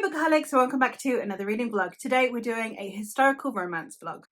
bookaholics, so welcome back to another reading vlog. Today we're doing a historical romance vlog.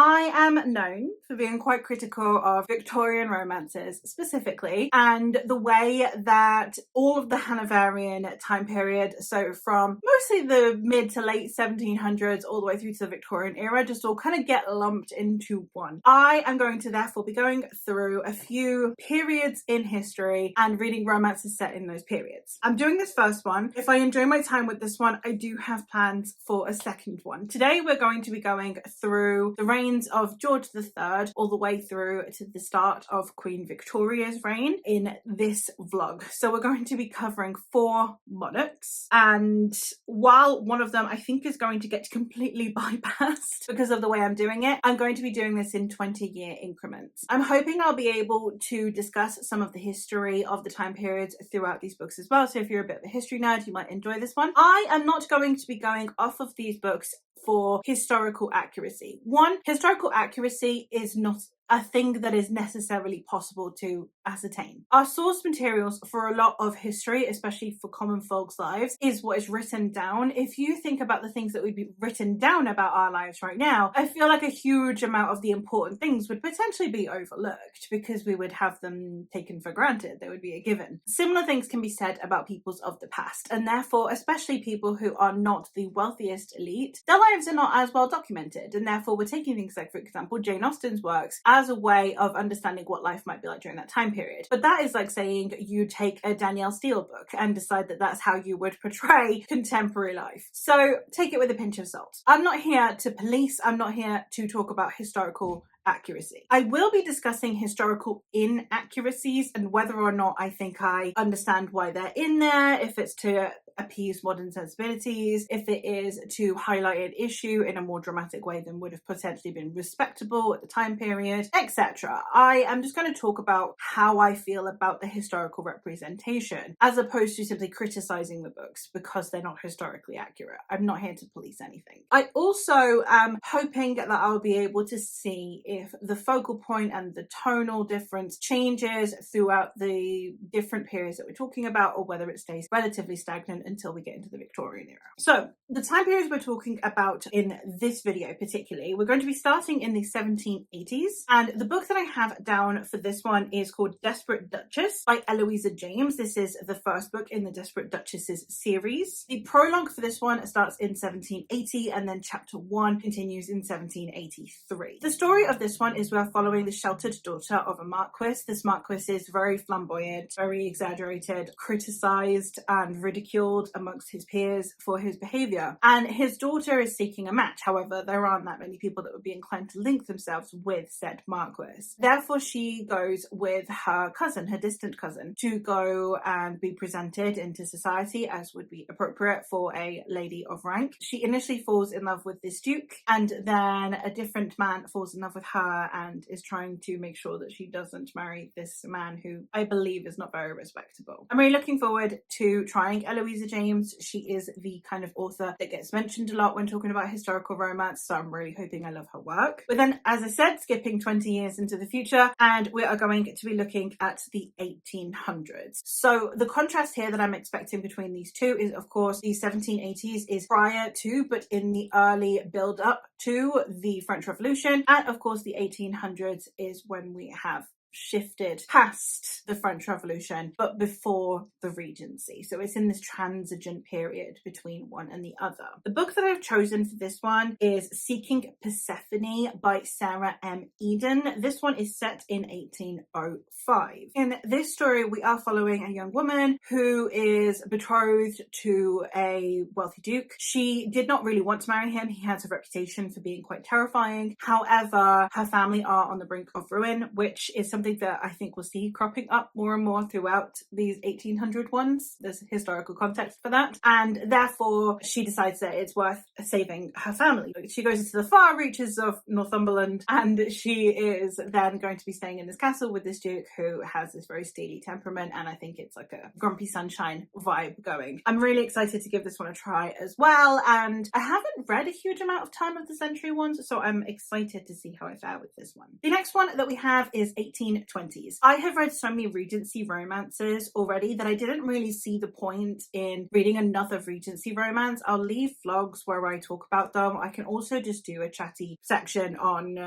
I am known for being quite critical of Victorian romances specifically, and the way that all of the Hanoverian time period, so from mostly the mid to late 1700s all the way through to the Victorian era, just all kind of get lumped into one. I am going to therefore be going through a few periods in history and reading romances set in those periods. I'm doing this first one. If I enjoy my time with this one, I do have plans for a second one. Today we're going to be going through the reigns of George III all the way through to the start of Queen Victoria's reign in this vlog. So we're going to be covering 4 monarchs, and while one of them I think is going to get completely bypassed because of the way I'm doing it, I'm going to be doing this in 20-year increments. I'm hoping I'll be able to discuss some of the history of the time periods throughout these books as well, so if you're a bit of a history nerd you might enjoy this one. I am not going to be going off of these books for historical accuracy. One, historical accuracy is not a thing that is necessarily possible to ascertain. Our source materials for a lot of history, especially for common folks' lives, is what is written down. If you think about the things that would be written down about our lives right now, I feel like a huge amount of the important things would potentially be overlooked because we would have them taken for granted. They would be a given. Similar things can be said about peoples of the past, and therefore, especially people who are not the wealthiest elite, their lives are not as well documented, and therefore we're taking things like, for example, Jane Austen's works as a way of understanding what life might be like during that time period. But that is like saying you take a Danielle Steele book and decide that that's how you would portray contemporary life. So take it with a pinch of salt. I'm not here to police, I'm not here to talk about historical accuracy. I will be discussing historical inaccuracies and whether or not I think I understand why they're in there, if it's to appease modern sensibilities, if it is to highlight an issue in a more dramatic way than would have potentially been respectable at the time period, etc. I am just going to talk about how I feel about the historical representation as opposed to simply criticizing the books because they're not historically accurate. I'm not here to police anything. I also am hoping that I'll be able to see if the focal point and the tonal difference changes throughout the different periods that we're talking about, or whether it stays relatively stagnant until we get into the Victorian era. So the time periods we're talking about in this video particularly, we're going to be starting in the 1780s, and the book that I have down for this one is called Desperate Duchess by Eloisa James. This is the first book in the Desperate Duchesses series. The prologue for this one starts in 1780 and then chapter 1 continues in 1783. The story of this one is we're following the sheltered daughter of a marquis. This marquis is very flamboyant, very exaggerated, criticized and ridiculed amongst his peers for his behavior. And his daughter is seeking a match. However, there aren't that many people that would be inclined to link themselves with said marquis. Therefore, she goes with her cousin, her distant cousin, to go and be presented into society as would be appropriate for a lady of rank. She initially falls in love with this duke, and then a different man falls in love with her and is trying to make sure that she doesn't marry this man who I believe is not very respectable. I'm really looking forward to trying Eloisa James. She is the kind of author that gets mentioned a lot when talking about historical romance, so I'm really hoping I love her work. But then, as I said, skipping 20 years into the future, and we are going to be looking at the 1800s. So the contrast here that I'm expecting between these two is, of course, the 1780s is prior to, but in the early build up to the French Revolution, and of course the 1800s is when we have shifted past the French Revolution but before the Regency. So it's in this transition period between one and the other. The book that I've chosen for this one is Seeking Persephone by Sarah M. Eden. This one is set in 1805. In this story we are following a young woman who is betrothed to a wealthy duke. She did not really want to marry him. He has a reputation for being quite terrifying. However, her family are on the brink of ruin, which is something that I think we'll see cropping up more and more throughout these 1800 ones. There's historical context for that, and therefore she decides that it's worth saving her family. She goes into the far reaches of Northumberland, and she is then going to be staying in this castle with this duke who has this very steely temperament, and I think it's like a grumpy sunshine vibe going. I'm really excited to give this one a try as well, and I haven't read a huge amount of Time of the Century ones, so I'm excited to see how I fare with this one. The next one that we have is 18 1820s. I have read so many Regency romances already that I didn't really see the point in reading another Regency romance. I'll leave vlogs where I talk about them. I can also just do a chatty section on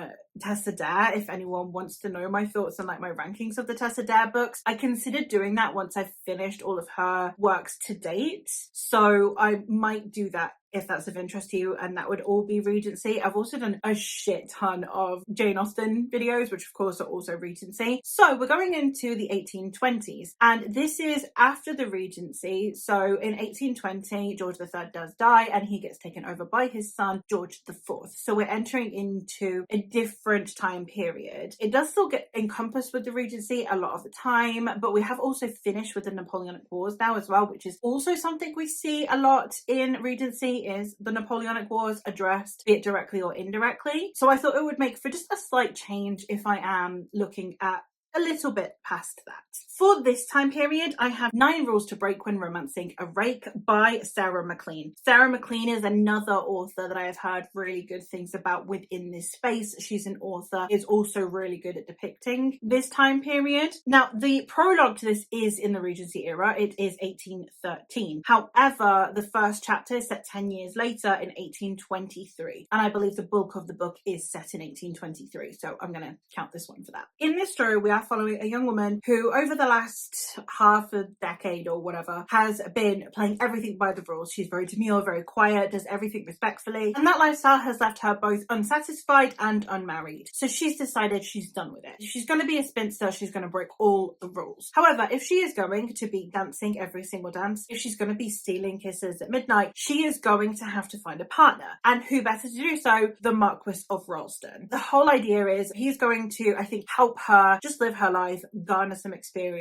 Tessa Dare if anyone wants to know my thoughts and like my rankings of the Tessa Dare books. I considered doing that once I've finished all of her works to date, so I might do that if that's of interest to you, and that would all be Regency. I've also done a shit ton of Jane Austen videos, which of course are also Regency. So we're going into the 1820s, and this is after the Regency. So in 1820, George III does die, and he gets taken over by his son, George IV. So we're entering into a different time period. It does still get encompassed with the Regency a lot of the time, but we have also finished with the Napoleonic Wars now as well, which is also something we see a lot in Regency, is the Napoleonic Wars addressed, be it directly or indirectly. So I thought it would make for just a slight change if I am looking at a little bit past that. For this time period, I have 9 Rules to Break When Romancing a Rake by Sarah MacLean. Sarah MacLean is another author that I have heard really good things about within this space. She's an author, is also really good at depicting this time period. Now, the prologue to this is in the Regency era. It is 1813. However, the first chapter is set 10 years later in 1823. And I believe the bulk of the book is set in 1823. So I'm going to count this one for that. In this story, we are following a young woman who over the last half a decade or whatever has been playing everything by the rules. She's very demure, very quiet, does everything respectfully, and that lifestyle has left her both unsatisfied and unmarried. So she's decided she's done with it. If she's going to be a spinster, she's going to break all the rules. However, if she is going to be dancing every single dance, if she's going to be stealing kisses at midnight, she is going to have to find a partner. And who better to do so? The Marquis of Ralston. The whole idea is he's going to, I think, help her just live her life, garner some experiences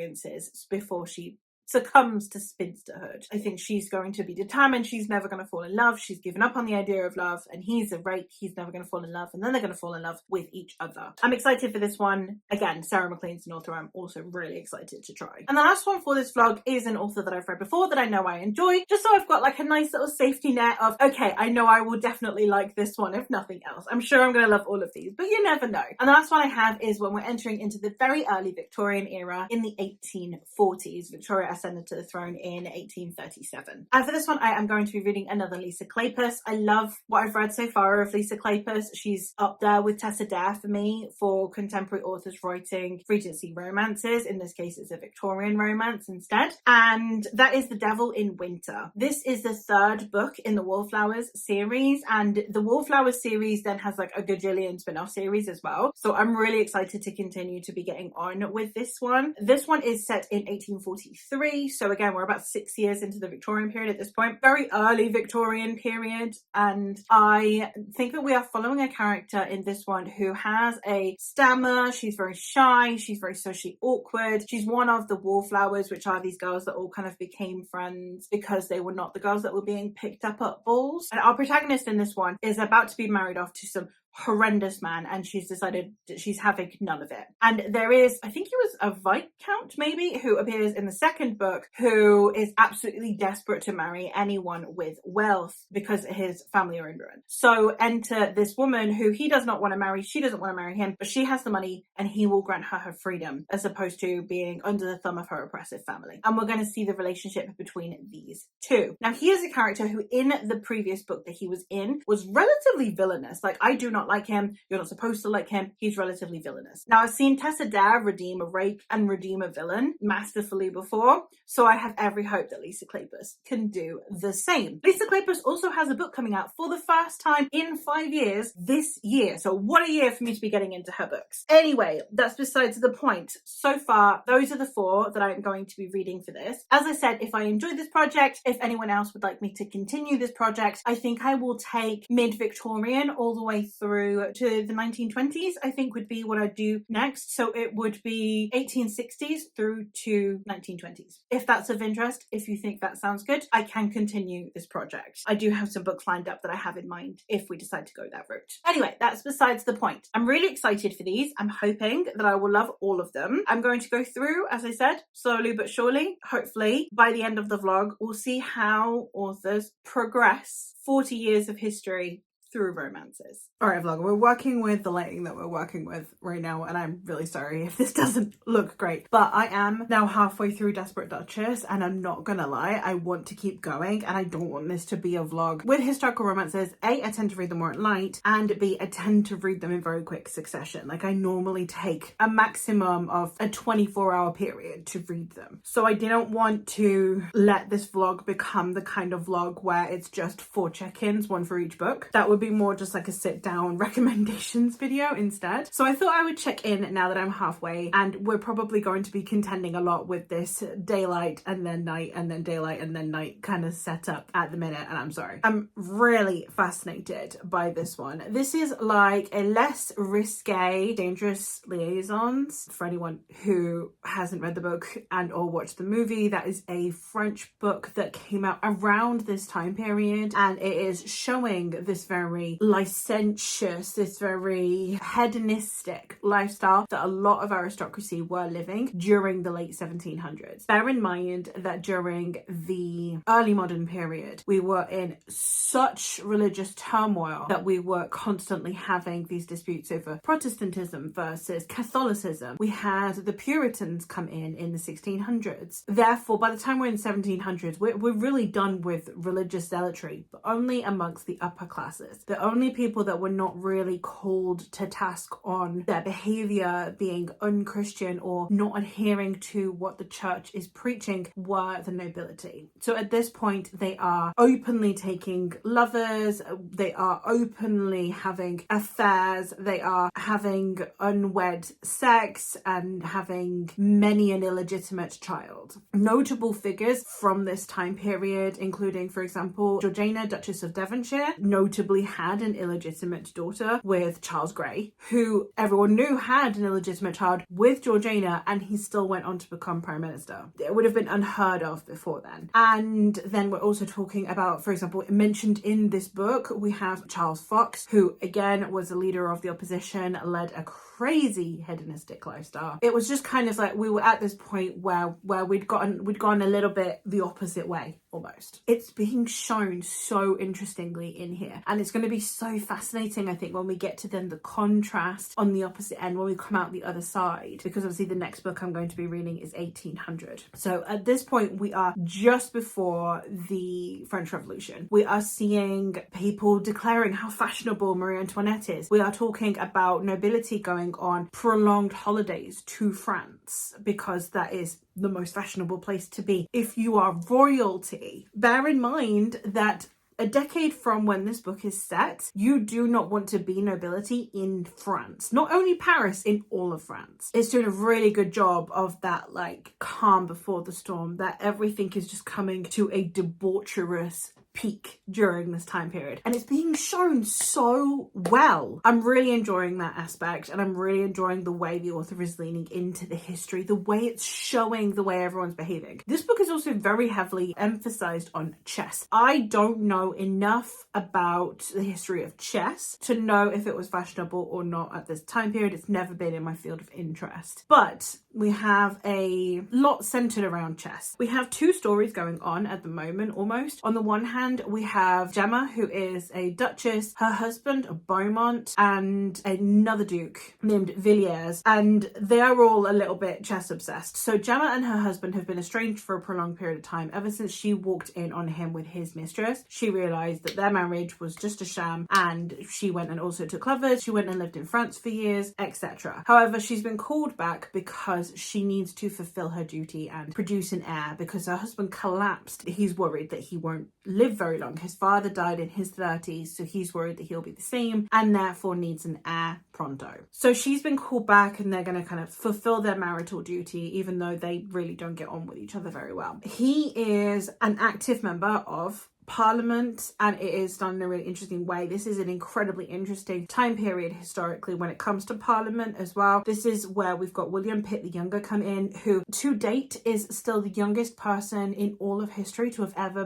before she succumbs to spinsterhood. I think she's going to be determined she's never going to fall in love. She's given up on the idea of love, and he's a rake. He's never going to fall in love, and then they're going to fall in love with each other. I'm excited for this one. Again, Sarah MacLean's an author I'm also really excited to try. And the last one for this vlog is an author that I've read before that I know I enjoy, just so I've got like a nice little safety net of, okay, I know I will definitely like this one if nothing else. I'm sure I'm going to love all of these, but you never know. And the last one I have is when we're entering into the very early Victorian era in the 1840s. Victoria ascended to the throne in 1837. And for this one, I am going to be reading another Lisa Kleypas. I love what I've read so far of Lisa Kleypas. She's up there with Tessa Dare for me for contemporary authors writing Regency romances. In this case, it's a Victorian romance instead. And that is The Devil in Winter. This is the third book in the Wallflowers series, and the Wallflowers series then has like a gajillion spin-off series as well. So I'm really excited to continue to be getting on with this one. This one is set in 1843. So again, we're about 6 years into the Victorian period at this point. Very early Victorian period. And I think that we are following a character in this one who has a stammer. She's very shy. She's very socially awkward. She's one of the Wallflowers, which are these girls that all kind of became friends because they were not the girls that were being picked up at balls. And our protagonist in this one is about to be married off to some horrendous man, and she's decided that she's having none of it. And there is, I think he was a viscount maybe, who appears in the second book, who is absolutely desperate to marry anyone with wealth because his family are in ruin. So enter this woman who he does not want to marry, she doesn't want to marry him, but she has the money and he will grant her her freedom as opposed to being under the thumb of her oppressive family. And we're going to see the relationship between these two. Now, he is a character who in the previous book that he was in was relatively villainous. Like, I do not like him. You're not supposed to like him. He's relatively villainous. Now, I've seen Tessa Dare redeem a rake and redeem a villain masterfully before, so I have every hope that Lisa Kleypas can do the same. Lisa Kleypas also has a book coming out for the first time in 5 years this year. So what a year for me to be getting into her books. Anyway, that's besides the point. So far, those are the 4 that I'm going to be reading for this. As I said, if I enjoy this project, if anyone else would like me to continue this project, I think I will take mid-Victorian all the way through to the 1920s, I think would be what I'd do next. So it would be 1860s through to 1920s. If that's of interest, if you think that sounds good, I can continue this project. I do have some books lined up that I have in mind if we decide to go that route. Anyway, that's besides the point. I'm really excited for these. I'm hoping that I will love all of them. I'm going to go through, as I said, slowly but surely. Hopefully, by the end of the vlog, we'll see how authors progress 40 years of history through romances. All right, vlog, we're working with the lighting that we're working with right now, and I'm really sorry if this doesn't look great, but I am now halfway through Desperate Duchess, and I'm not gonna lie, I want to keep going, and I don't want this to be a vlog. With historical romances, A, I tend to read them more at night, and B, I tend to read them in very quick succession. Like, I normally take a maximum of a 24-hour period to read them. So I didn't want to let this vlog become the kind of vlog where it's just 4 check-ins, one for each book. That would be more just like a sit-down recommendations video instead. So I thought I would check in now that I'm halfway, and we're probably going to be contending a lot with this daylight and then night and then daylight and then night kind of setup at the minute, and I'm sorry. I'm really fascinated by this one. This is like a less risque, dangerous liaisons. For anyone who hasn't read the book and or watched the movie, that is a French book that came out around this time period, and it is showing this very licentious, this very hedonistic lifestyle that a lot of aristocracy were living during the late 1700s. Bear in mind that during the early modern period, we were in such religious turmoil that we were constantly having these disputes over Protestantism versus Catholicism. We had the Puritans come in the 1600s. Therefore, by the time we're in the 1700s, we're really done with religious zealotry, but only amongst the upper classes. The only people that were not really called to task on their behavior being unchristian or not adhering to what the church is preaching were the nobility. So at this point, they are openly taking lovers, they are openly having affairs, they are having unwed sex and having many an illegitimate child. Notable figures from this time period, including, for example, Georgiana, Duchess of Devonshire, notably had an illegitimate daughter with Charles Grey, who everyone knew had an illegitimate child with Georgiana, and he still went on to become Prime Minister. It would have been unheard of before then. And then we're also talking about, for example, mentioned in this book, we have Charles Fox, who again was a leader of the opposition, led a crazy hedonistic lifestyle. It was just kind of like we were at this point where we'd gone a little bit the opposite way almost. It's being shown so interestingly in here, and it's going to be so fascinating, I think, when we get to then the contrast on the opposite end when we come out the other side, because obviously the next book I'm going to be reading is 1800. So at this point we are just before the French Revolution. We are seeing people declaring how fashionable Marie Antoinette is. We are talking about nobility going on prolonged holidays to France because that is the most fashionable place to be if you are royalty. Bear in mind that a decade from when this book is set, you do not want to be nobility in France. Not only Paris, in all of France. It's doing a really good job of that, like, calm before the storm, that everything is just coming to a debaucherous peak during this time period, and it's being shown so well. I'm really enjoying that aspect, and I'm really enjoying the way the author is leaning into the history, the way it's showing the way everyone's behaving. This book is also very heavily emphasized on chess. I don't know enough about the history of chess to know if it was fashionable or not at this time period. It's never been in my field of interest, but we have a lot centered around chess. We have 2 stories going on at the moment almost. On the one hand, we have Gemma, who is a duchess, her husband, a Beaumont, and another duke named Villiers, and they are all a little bit chess obsessed. So Gemma and her husband have been estranged for a prolonged period of time. Ever since she walked in on him with his mistress, she realised that their marriage was just a sham, and she went and also took lovers. She went and lived in France for years, etc. However, she's been called back because she needs to fulfill her duty and produce an heir, because her husband collapsed. He's worried that he won't live very long. His father died in his 30s, so he's worried that he'll be the same and therefore needs an heir pronto. So she's been called back, and they're going to kind of fulfill their marital duty, even though they really don't get on with each other very well. He is an active member of Parliament, and it is done in a really interesting way. This is an incredibly interesting time period historically when it comes to Parliament as well. This is where we've got William Pitt the Younger come in, who to date is still the youngest person in all of history to have ever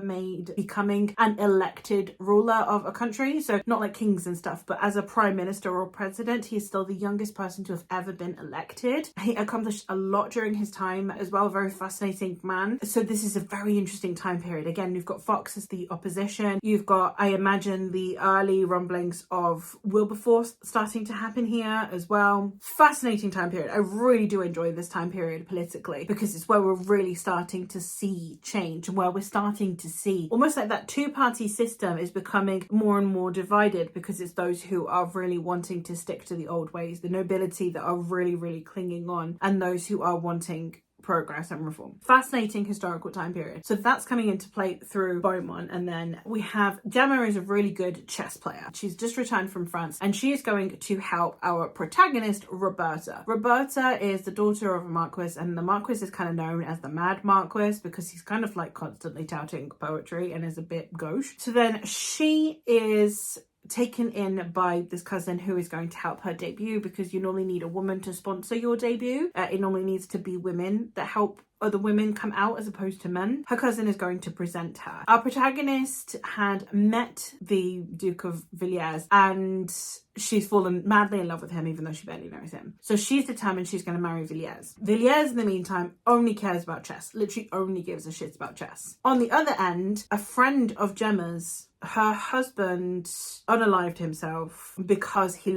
becoming an elected ruler of a country. So not like kings and stuff, but as a prime minister or president, he is still the youngest person to have ever been elected. He accomplished a lot during his time as well. Very fascinating man. So this is a very interesting time period. Again, we've got Fox as the the opposition. You've got, I imagine, the early rumblings of Wilberforce starting to happen here as well. Fascinating time period. I really do enjoy this time period politically, because it's where we're really starting to see change, where we're starting to see almost like that two-party system is becoming more and more divided, because it's those who are really wanting to stick to the old ways, the nobility that are really clinging on, and those who are wanting progress and reform. Fascinating historical time period. So that's coming into play through Beaumont. And then we have Gemma is a really good chess player. She's just returned from France, and she is going to help our protagonist, Roberta. Roberta is the daughter of a marquis, and the marquis is kind of known as the Mad Marquis because he's kind of like constantly touting poetry and is a bit gauche. So then she is taken in by this cousin who is going to help her debut, because you normally need a woman to sponsor your debut. It normally needs to be women that help other women come out as opposed to men. Her cousin is going to present her. Our protagonist had met the Duke of Villiers, and she's fallen madly in love with him, even though she barely knows him. So she's determined she's going to marry Villiers. Villiers, in the meantime, only cares about chess. Literally only gives a shit about chess. On the other end, a friend of Gemma's, her husband unalived himself because he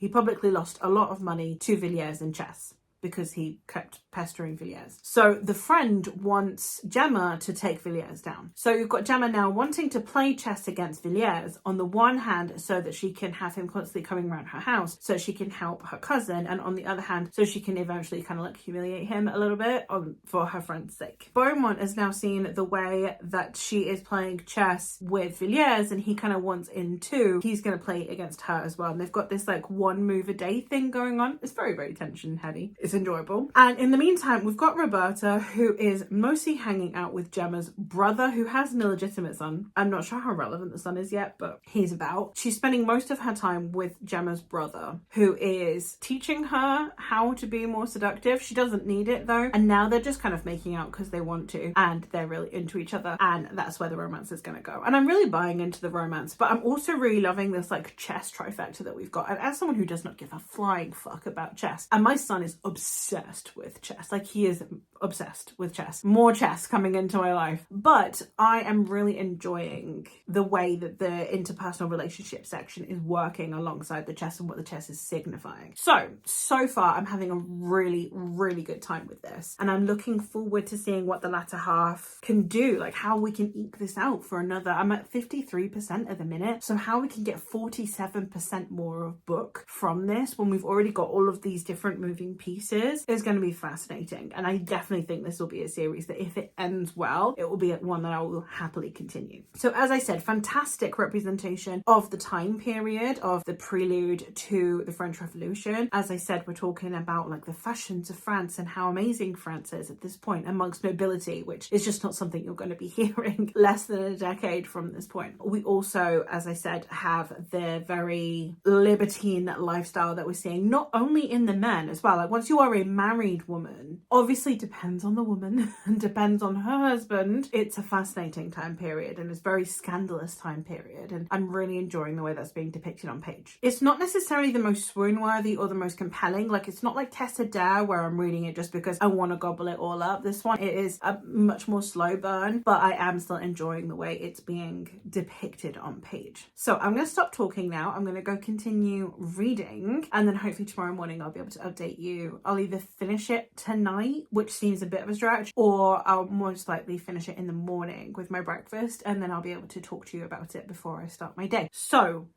publicly lost a lot of money to Villiers in chess, because he kept pestering Villiers. So the friend wants Gemma to take Villiers down. So you've got Gemma now wanting to play chess against Villiers, on the one hand so that she can have him constantly coming around her house so she can help her cousin, and on the other hand so she can eventually kind of like humiliate him a little bit for her friend's sake. Beaumont has now seen the way that she is playing chess with Villiers, and he kind of wants in too. He's going to play against her as well, and they've got this like one move a day thing going on. It's very tension heavy. It's enjoyable. And in the meantime, we've got Roberta, who is mostly hanging out with Gemma's brother, who has an illegitimate son. I'm not sure how relevant the son is yet, but he's about. She's spending most of her time with Gemma's brother, who is teaching her how to be more seductive. She doesn't need it though. And now they're just kind of making out because they want to, and they're really into each other, and that's where the romance is going to go. And I'm really buying into the romance, but I'm also really loving this like chess trifecta that we've got. And as someone who does not give a flying fuck about chess, and my son is obsessed with chess. Like, he is obsessed with chess. More chess coming into my life. But I am really enjoying the way that the interpersonal relationship section is working alongside the chess and what the chess is signifying. So far I'm having a really good time with this, and I'm looking forward to seeing what the latter half can do, like how we can eke this out for another. I'm at 53% at the minute, so how we can get 47% more of book from this when we've already got all of these different moving pieces is going to be fascinating. And I definitely think this will be a series that, if it ends well, it will be one that I will happily continue. So as I said, fantastic representation of the time period of the prelude to the French Revolution. As I said, we're talking about like the fashions of France and how amazing France is at this point amongst nobility, which is just not something you're going to be hearing less than a decade from this point. We also, as I said, have the very libertine lifestyle that we're seeing not only in the men as well. Like, once you are a married woman, obviously depends on the woman and depends on her husband. It's a fascinating time period, and it's a very scandalous time period, and I'm really enjoying the way that's being depicted on page. It's not necessarily the most swoon-worthy or the most compelling. Like, it's not like Tessa Dare where I'm reading it just because I want to gobble it all up. This one, it is a much more slow burn, but I am still enjoying the way it's being depicted on page. So I'm going to stop talking now. I'm going to go continue reading, and then hopefully tomorrow morning I'll be able to update you. I'll either finish it tonight, which seems a bit of a stretch, or I'll most likely finish it in the morning with my breakfast, and then I'll be able to talk to you about it before I start my day. So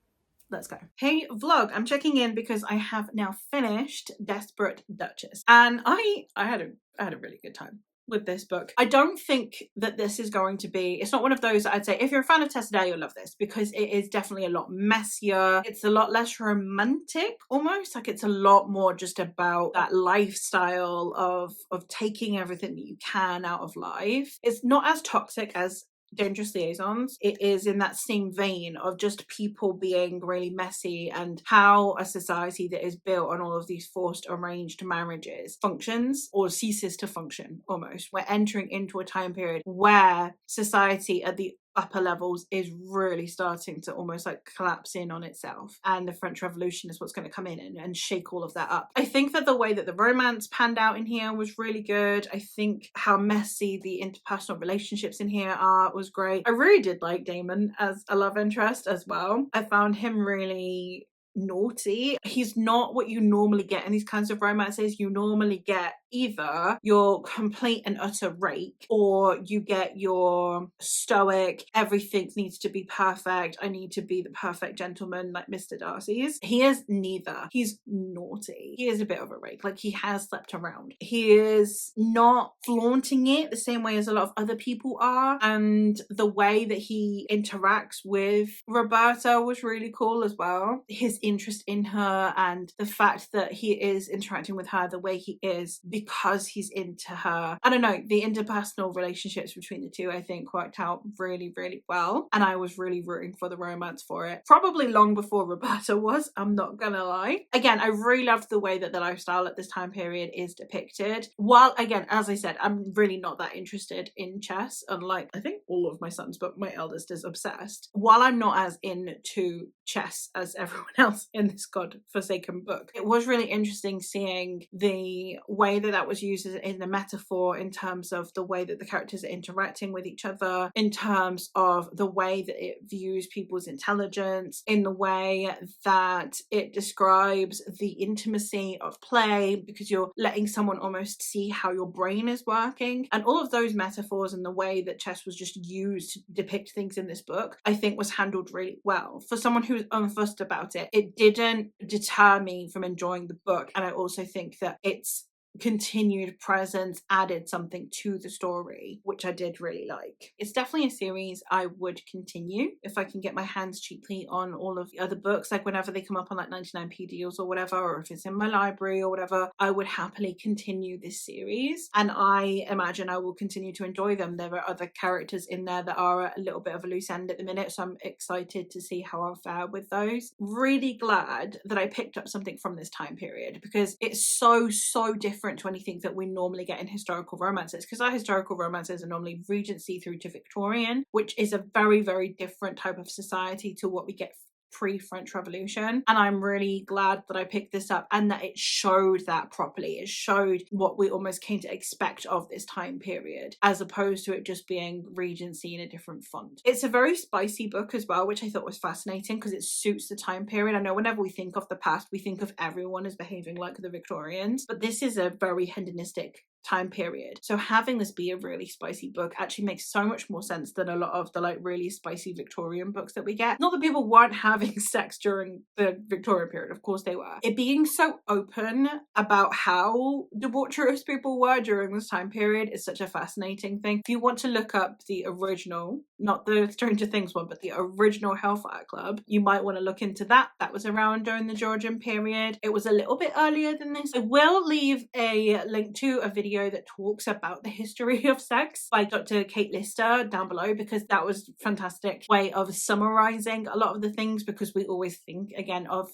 let's go. Hey vlog, I'm checking in because I have now finished Desperate Duchess, and I had a really good time with this book. I don't think that this is going to be, it's not one of those that I'd say, if you're a fan of Tessa Dare, you'll love this, because it is definitely a lot messier. It's a lot less romantic, almost. Like, it's a lot more just about that lifestyle of taking everything that you can out of life. It's not as toxic as Dangerous Liaisons. It is in that same vein of just people being really messy, and how a society that is built on all of these forced arranged marriages functions or ceases to function almost. We're entering into a time period where society at the upper levels is really starting to almost like collapse in on itself, and the French Revolution is what's going to come in and shake all of that up. I think that the way that the romance panned out in here was really good. I think how messy the interpersonal relationships in here was great. I really did like Damon as a love interest as well. I found him really naughty. He's not what you normally get in these kinds of romances. You normally get either your complete and utter rake, or you get your stoic, everything needs to be perfect, I need to be the perfect gentleman, like Mr. Darcy's. He is neither. He's naughty. He is a bit of a rake. Like, he has slept around. He is not flaunting it the same way as a lot of other people are, and the way that he interacts with Roberta was really cool as well. His interest in her, and the fact that he is interacting with her the way he is because he's into her. I don't know, the interpersonal relationships between the two I think worked out really, really well, and I was really rooting for the romance for it. Probably long before Roberta was, I'm not gonna lie. Again, I really loved the way that the lifestyle at this time period is depicted. While, again, as I said, I'm really not that interested in chess, unlike I think all of my sons, but my eldest is obsessed. While I'm not as into chess as everyone else in this godforsaken book, it was really interesting seeing the way that was used in the metaphor, in terms of the way that the characters are interacting with each other, in terms of the way that it views people's intelligence, in the way that it describes the intimacy of play, because you're letting someone almost see how your brain is working, and all of those metaphors, and the way that chess was just used to depict things in this book, I think was handled really well. For someone who's unfussed about it, it didn't deter me from enjoying the book, and I also think that its continued presence added something to the story, which I did really like. It's definitely a series I would continue if I can get my hands cheaply on all of the other books, like whenever they come up on like 99p deals or whatever, or if it's in my library or whatever, I would happily continue this series, and I imagine I will continue to enjoy them. There are other characters in there that are a little bit of a loose end at the minute, so I'm excited to see how I'll fare with those. Really glad that I picked up something from this time period, because it's so different to anything that we normally get in historical romances, because our historical romances are normally Regency through to Victorian, which is a very, very different type of society to what we get pre-French Revolution. And I'm really glad that I picked this up, and that it showed that properly. It showed what we almost came to expect of this time period, as opposed to it just being Regency in a different font. It's a very spicy book as well, which I thought was fascinating, because it suits the time period. I know whenever we think of the past, we think of everyone as behaving like the Victorians, but this is a very hedonistic time period. So having this be a really spicy book actually makes so much more sense than a lot of the like really spicy Victorian books that we get. Not that people weren't having sex during the Victorian period, of course they were. It being so open about how debaucherous people were during this time period is such a fascinating thing. If you want to look up the original, not the Stranger Things one, but the original Hellfire Club, you might want to look into that. That was around during the Georgian period. It was a little bit earlier than this. I will leave a link to a video that talks about the history of sex by Dr. Kate Lister down below, because that was a fantastic way of summarizing a lot of the things, because we always think again of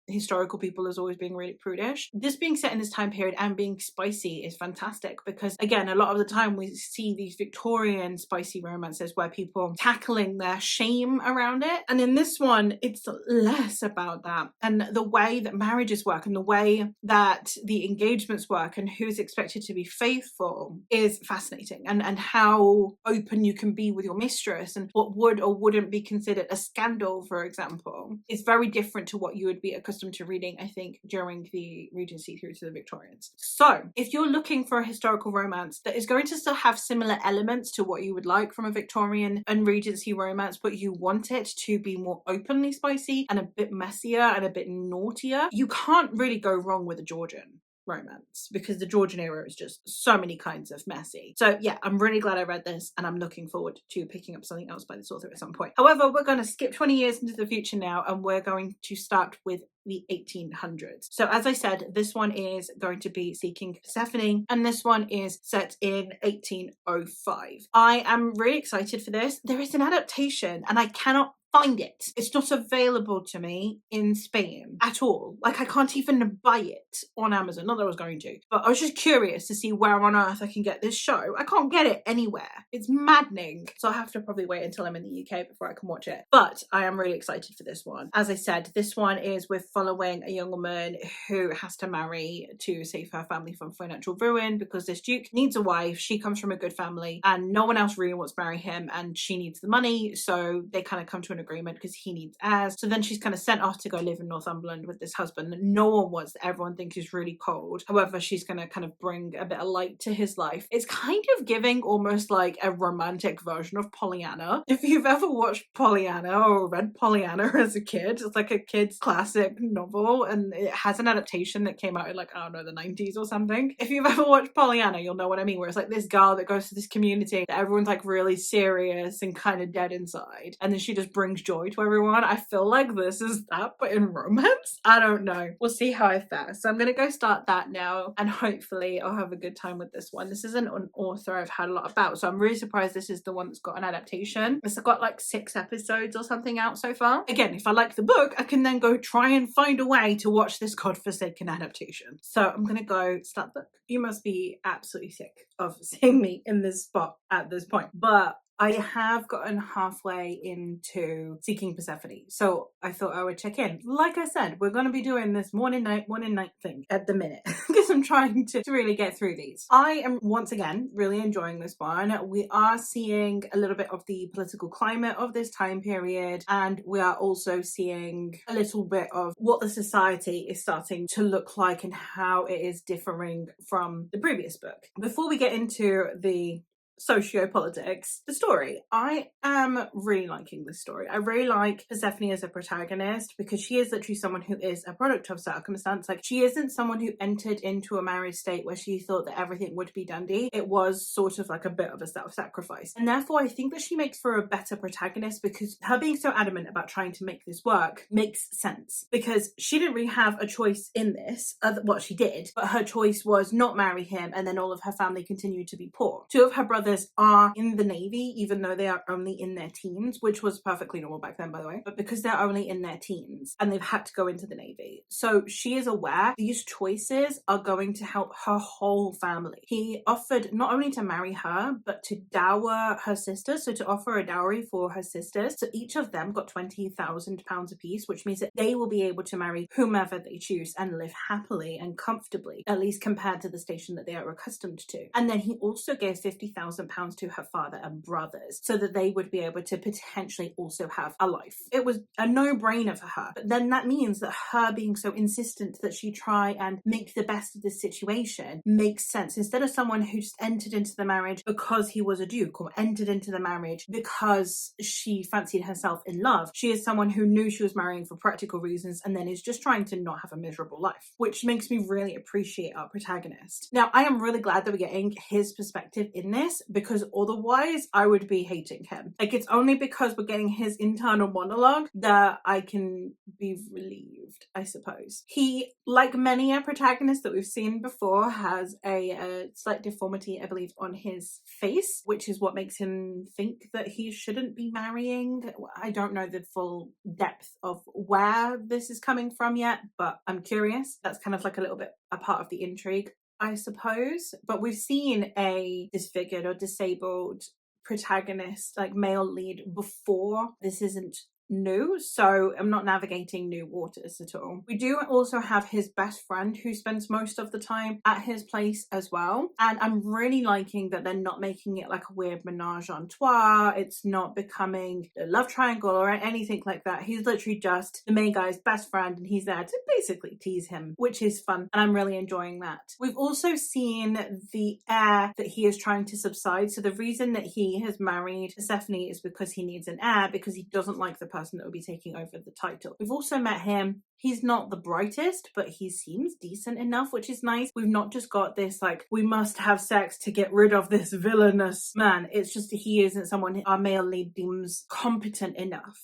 historical people as always being really prudish. This being set in this time period and being spicy is fantastic, because again, a lot of the time we see these Victorian spicy romances where people tackling their shame around it, and in this one it's less about that, and the way that marriages work and the way that the engagements work and who's expected to be faithful is fascinating, and how open you can be with your mistress, and what would or wouldn't be considered a scandal, for example, is very different to what you would be accustomed to reading, I think, during the Regency through to the Victorians. So if you're looking for a historical romance that is going to still have similar elements to what you would like from a Victorian and Regency romance, but you want it to be more openly spicy and a bit messier and a bit naughtier, you can't really go wrong with a Georgian romance, because the Georgian era is just so many kinds of messy. So yeah, I'm really glad I read this, and I'm looking forward to picking up something else by this author at some point. However, we're going to skip 20 years into the future now, and we're going to start with the 1800s. So as I said, this one is going to be Seeking Persephone, and this one is set in 1805. I am really excited for this. There is an adaptation, and I cannot find it. It's not available to me in Spain at all. Like, I can't even buy it on Amazon. Not that I was going to, but I was just curious to see where on earth I can get this show. I can't get it anywhere. It's maddening. So I have to probably wait until I'm in the UK before I can watch it. But I am really excited for this one. As I said, this one is we're following a young woman who has to marry to save her family from financial ruin because this duke needs a wife. She comes from a good family and no one else really wants to marry him, and she needs the money. So they kind of come to an agreement because he needs heirs. So then she's kind of sent off to go live in Northumberland with this husband that no one wants, that everyone thinks is really cold. However, she's going to kind of bring a bit of light to his life. It's kind of giving almost like a romantic version of Pollyanna. If you've ever watched Pollyanna or read Pollyanna as a kid, it's like a kid's classic novel, and it has an adaptation that came out in, like, I don't know, the 90s or something. If you've ever watched Pollyanna, you'll know what I mean, where it's like this girl that goes to this community that everyone's like really serious and kind of dead inside, and then she just brings joy to everyone. I feel like this is that, but in romance. I don't know. We'll see how I fare. So I'm gonna go start that now, and hopefully I'll have a good time with this one. This isn't an author I've had a lot about, so I'm really surprised this is the one that's got an adaptation. It's got like 6 episodes or something out so far. Again, if I like the book, I can then go try and find a way to watch this godforsaken adaptation. So I'm gonna go start the book. You must be absolutely sick of seeing me in this spot at this point, but I have gotten halfway into Seeking Persephone, so I thought I would check in. Like I said, we're going to be doing this morning night thing at the minute because I'm trying to really get through these. I am once again really enjoying this one. We are seeing a little bit of the political climate of this time period, and we are also seeing a little bit of what the society is starting to look like and how it is differing from the previous book. Before we get into the socio-politics, the story, I am really liking this story. I really like Persephone as a protagonist because she is literally someone who is a product of circumstance. Like, she isn't someone who entered into a married state where she thought that everything would be dandy. It was sort of like a bit of a self-sacrifice, and therefore I think that she makes for a better protagonist because her being so adamant about trying to make this work makes sense, because she didn't really have a choice in this. What she did, but her choice was not marry him, and then all of her family continued to be poor. 2 of her brothers are in the Navy, even though they are only in their teens, which was perfectly normal back then, by the way, but because they're only in their teens and they've had to go into the Navy. So she is aware these choices are going to help her whole family. He offered not only to marry her, but to dower her sisters, so to offer a dowry for her sisters. So each of them got £20,000 apiece, which means that they will be able to marry whomever they choose and live happily and comfortably, at least compared to the station that they are accustomed to. And then he also gave £50,000 to her father and brothers so that they would be able to potentially also have a life. It was a no-brainer for her, but then that means that her being so insistent that she try and make the best of this situation makes sense. Instead of someone who just entered into the marriage because he was a duke, or entered into the marriage because she fancied herself in love, she is someone who knew she was marrying for practical reasons and then is just trying to not have a miserable life, which makes me really appreciate our protagonist. Now, I am really glad that we're getting his perspective in this, because otherwise I would be hating him. Like, it's only because we're getting his internal monologue that I can be relieved, I suppose. He, like many a protagonist that we've seen before, has a slight deformity, I believe, on his face, which is what makes him think that he shouldn't be marrying. I don't know the full depth of where this is coming from yet, but I'm curious. That's kind of like a little bit a part of the intrigue, I suppose. But we've seen a disfigured or disabled protagonist, like male lead, before. This isn't new, so I'm not navigating new waters at all. We do also have his best friend who spends most of the time at his place as well, and I'm really liking that they're not making it like a weird menage a trois. It's not becoming a love triangle or anything like that. He's literally just the main guy's best friend, and he's there to basically tease him, which is fun, and I'm really enjoying that. We've also seen the heir that he is trying to subside. So the reason that he has married Persephone is because he needs an heir, because he doesn't like the person that will be taking over the title. We've also met him. He's not the brightest, but he seems decent enough, which is nice. We've not just got this, like, we must have sex to get rid of this villainous man. It's just he isn't someone our male lead deems competent enough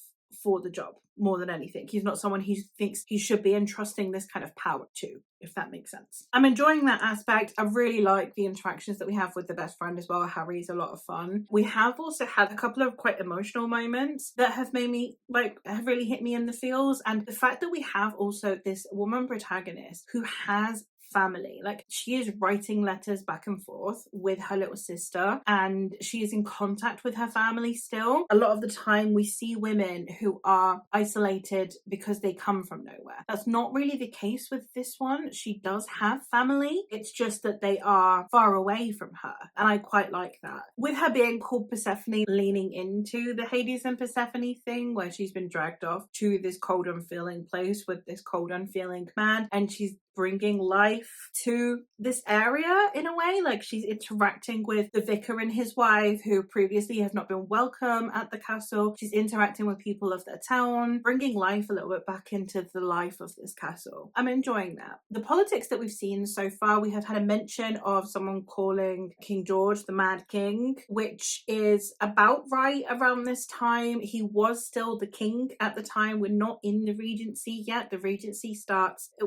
for the job more than anything. He's not someone he thinks he should be entrusting this kind of power to, if that makes sense. I'm enjoying that aspect. I really like the interactions that we have with the best friend as well. Harry's a lot of fun. We have also had a couple of quite emotional moments that have made me, like, have really hit me in the feels. And the fact that we have also this woman protagonist who has family, like she is writing letters back and forth with her little sister, and she is in contact with her family still. A lot of the time we see women who are isolated because they come from nowhere. That's not really the case with this one. She does have family, it's just that they are far away from her, and I quite like that. With her being called Persephone, leaning into the Hades and Persephone thing where she's been dragged off to this cold unfeeling place with this cold unfeeling man, and she's bringing life to this area in a way. Like she's interacting with the vicar and his wife who previously have not been welcome at the castle. She's interacting with people of their town, bringing life a little bit back into the life of this castle. I'm enjoying that. The politics that we've seen so far, we have had a mention of someone calling King George the Mad King, which is about right around this time. He was still the king at the time. We're not in the Regency yet. The Regency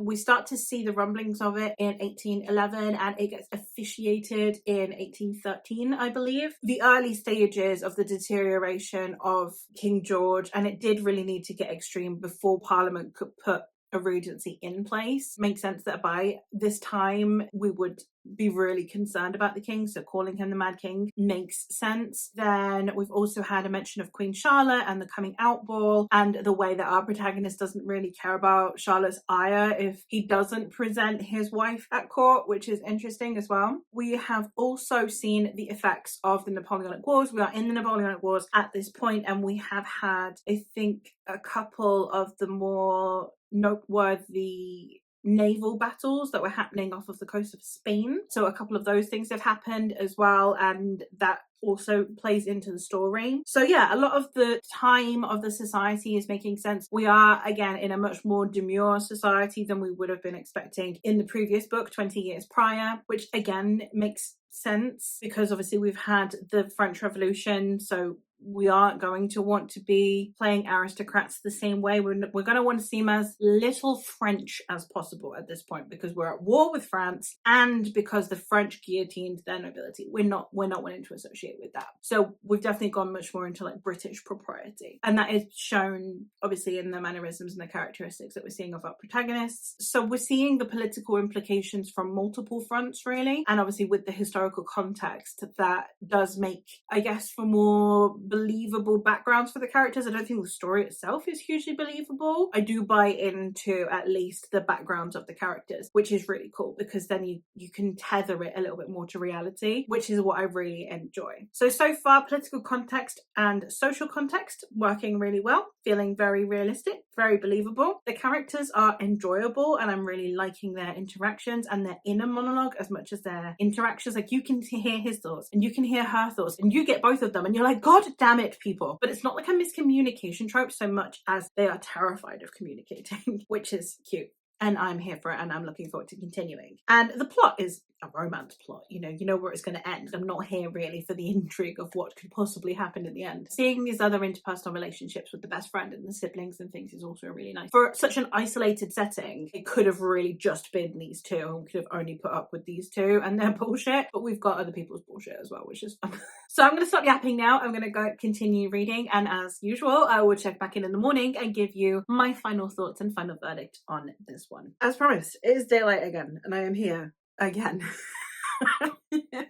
we start to see the rumblings of it in 1811, and it gets officiated in 1813, I believe. The early stages of the deterioration of King George, and it did really need to get extreme before Parliament could put a regency in place. Makes sense that by this time we would be really concerned about the king, so calling him the Mad King makes sense. Then we've also had a mention of Queen Charlotte and the coming out ball, and the way that our protagonist doesn't really care about Charlotte's ire if he doesn't present his wife at court, which is interesting as well. We have also seen the effects of the Napoleonic Wars. We are in the Napoleonic Wars at this point, and we have had, I think, a couple of the more noteworthy naval battles that were happening off of the coast of Spain. So a couple of those things have happened as well, and that also plays into the story. So yeah, a lot of the time of the society is making sense. We are again in a much more demure society than we would have been expecting in the previous book 20 years prior, which again makes sense because obviously we've had the French Revolution, so we aren't going to want to be playing aristocrats the same way. We're going to want to seem as little French as possible at this point because we're at war with France, and because the French guillotined their nobility. We're not wanting to associate with that. So we've definitely gone much more into like British propriety, and that is shown obviously in the mannerisms and the characteristics that we're seeing of our protagonists. So we're seeing the political implications from multiple fronts really, and obviously with the historical context that does make, I guess, for more believable backgrounds for the characters. I don't think the story itself is hugely believable. I do buy into at least the backgrounds of the characters, which is really cool because then you can tether it a little bit more to reality, which is what I really enjoy. So far, political context and social context working really well, feeling very realistic, very believable. The characters are enjoyable and I'm really liking their interactions and their inner monologue as much as their interactions. Like you can hear his thoughts and you can hear her thoughts and you get both of them and you're like, God damn it, people. But it's not like a miscommunication trope so much as they are terrified of communicating, which is cute. And I'm here for it and I'm looking forward to continuing. And the plot is a romance plot, you know where it's going to end. I'm not here really for the intrigue of what could possibly happen in the end. Seeing these other interpersonal relationships with the best friend and the siblings and things is also really nice. For such an isolated setting, it could have really just been these two and we could have only put up with these two and their bullshit, but we've got other people's bullshit as well, which is fun. So I'm going to stop yapping now. I'm going to go continue reading, and as usual, I will check back in the morning and give you my final thoughts and final verdict on this one. As promised, it is daylight again, and I am here again.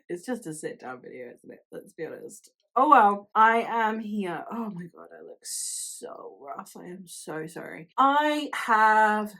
It's just a sit down video, isn't it? Let's be honest. Oh well, I am here. Oh my god, I look so rough. I am so sorry. I have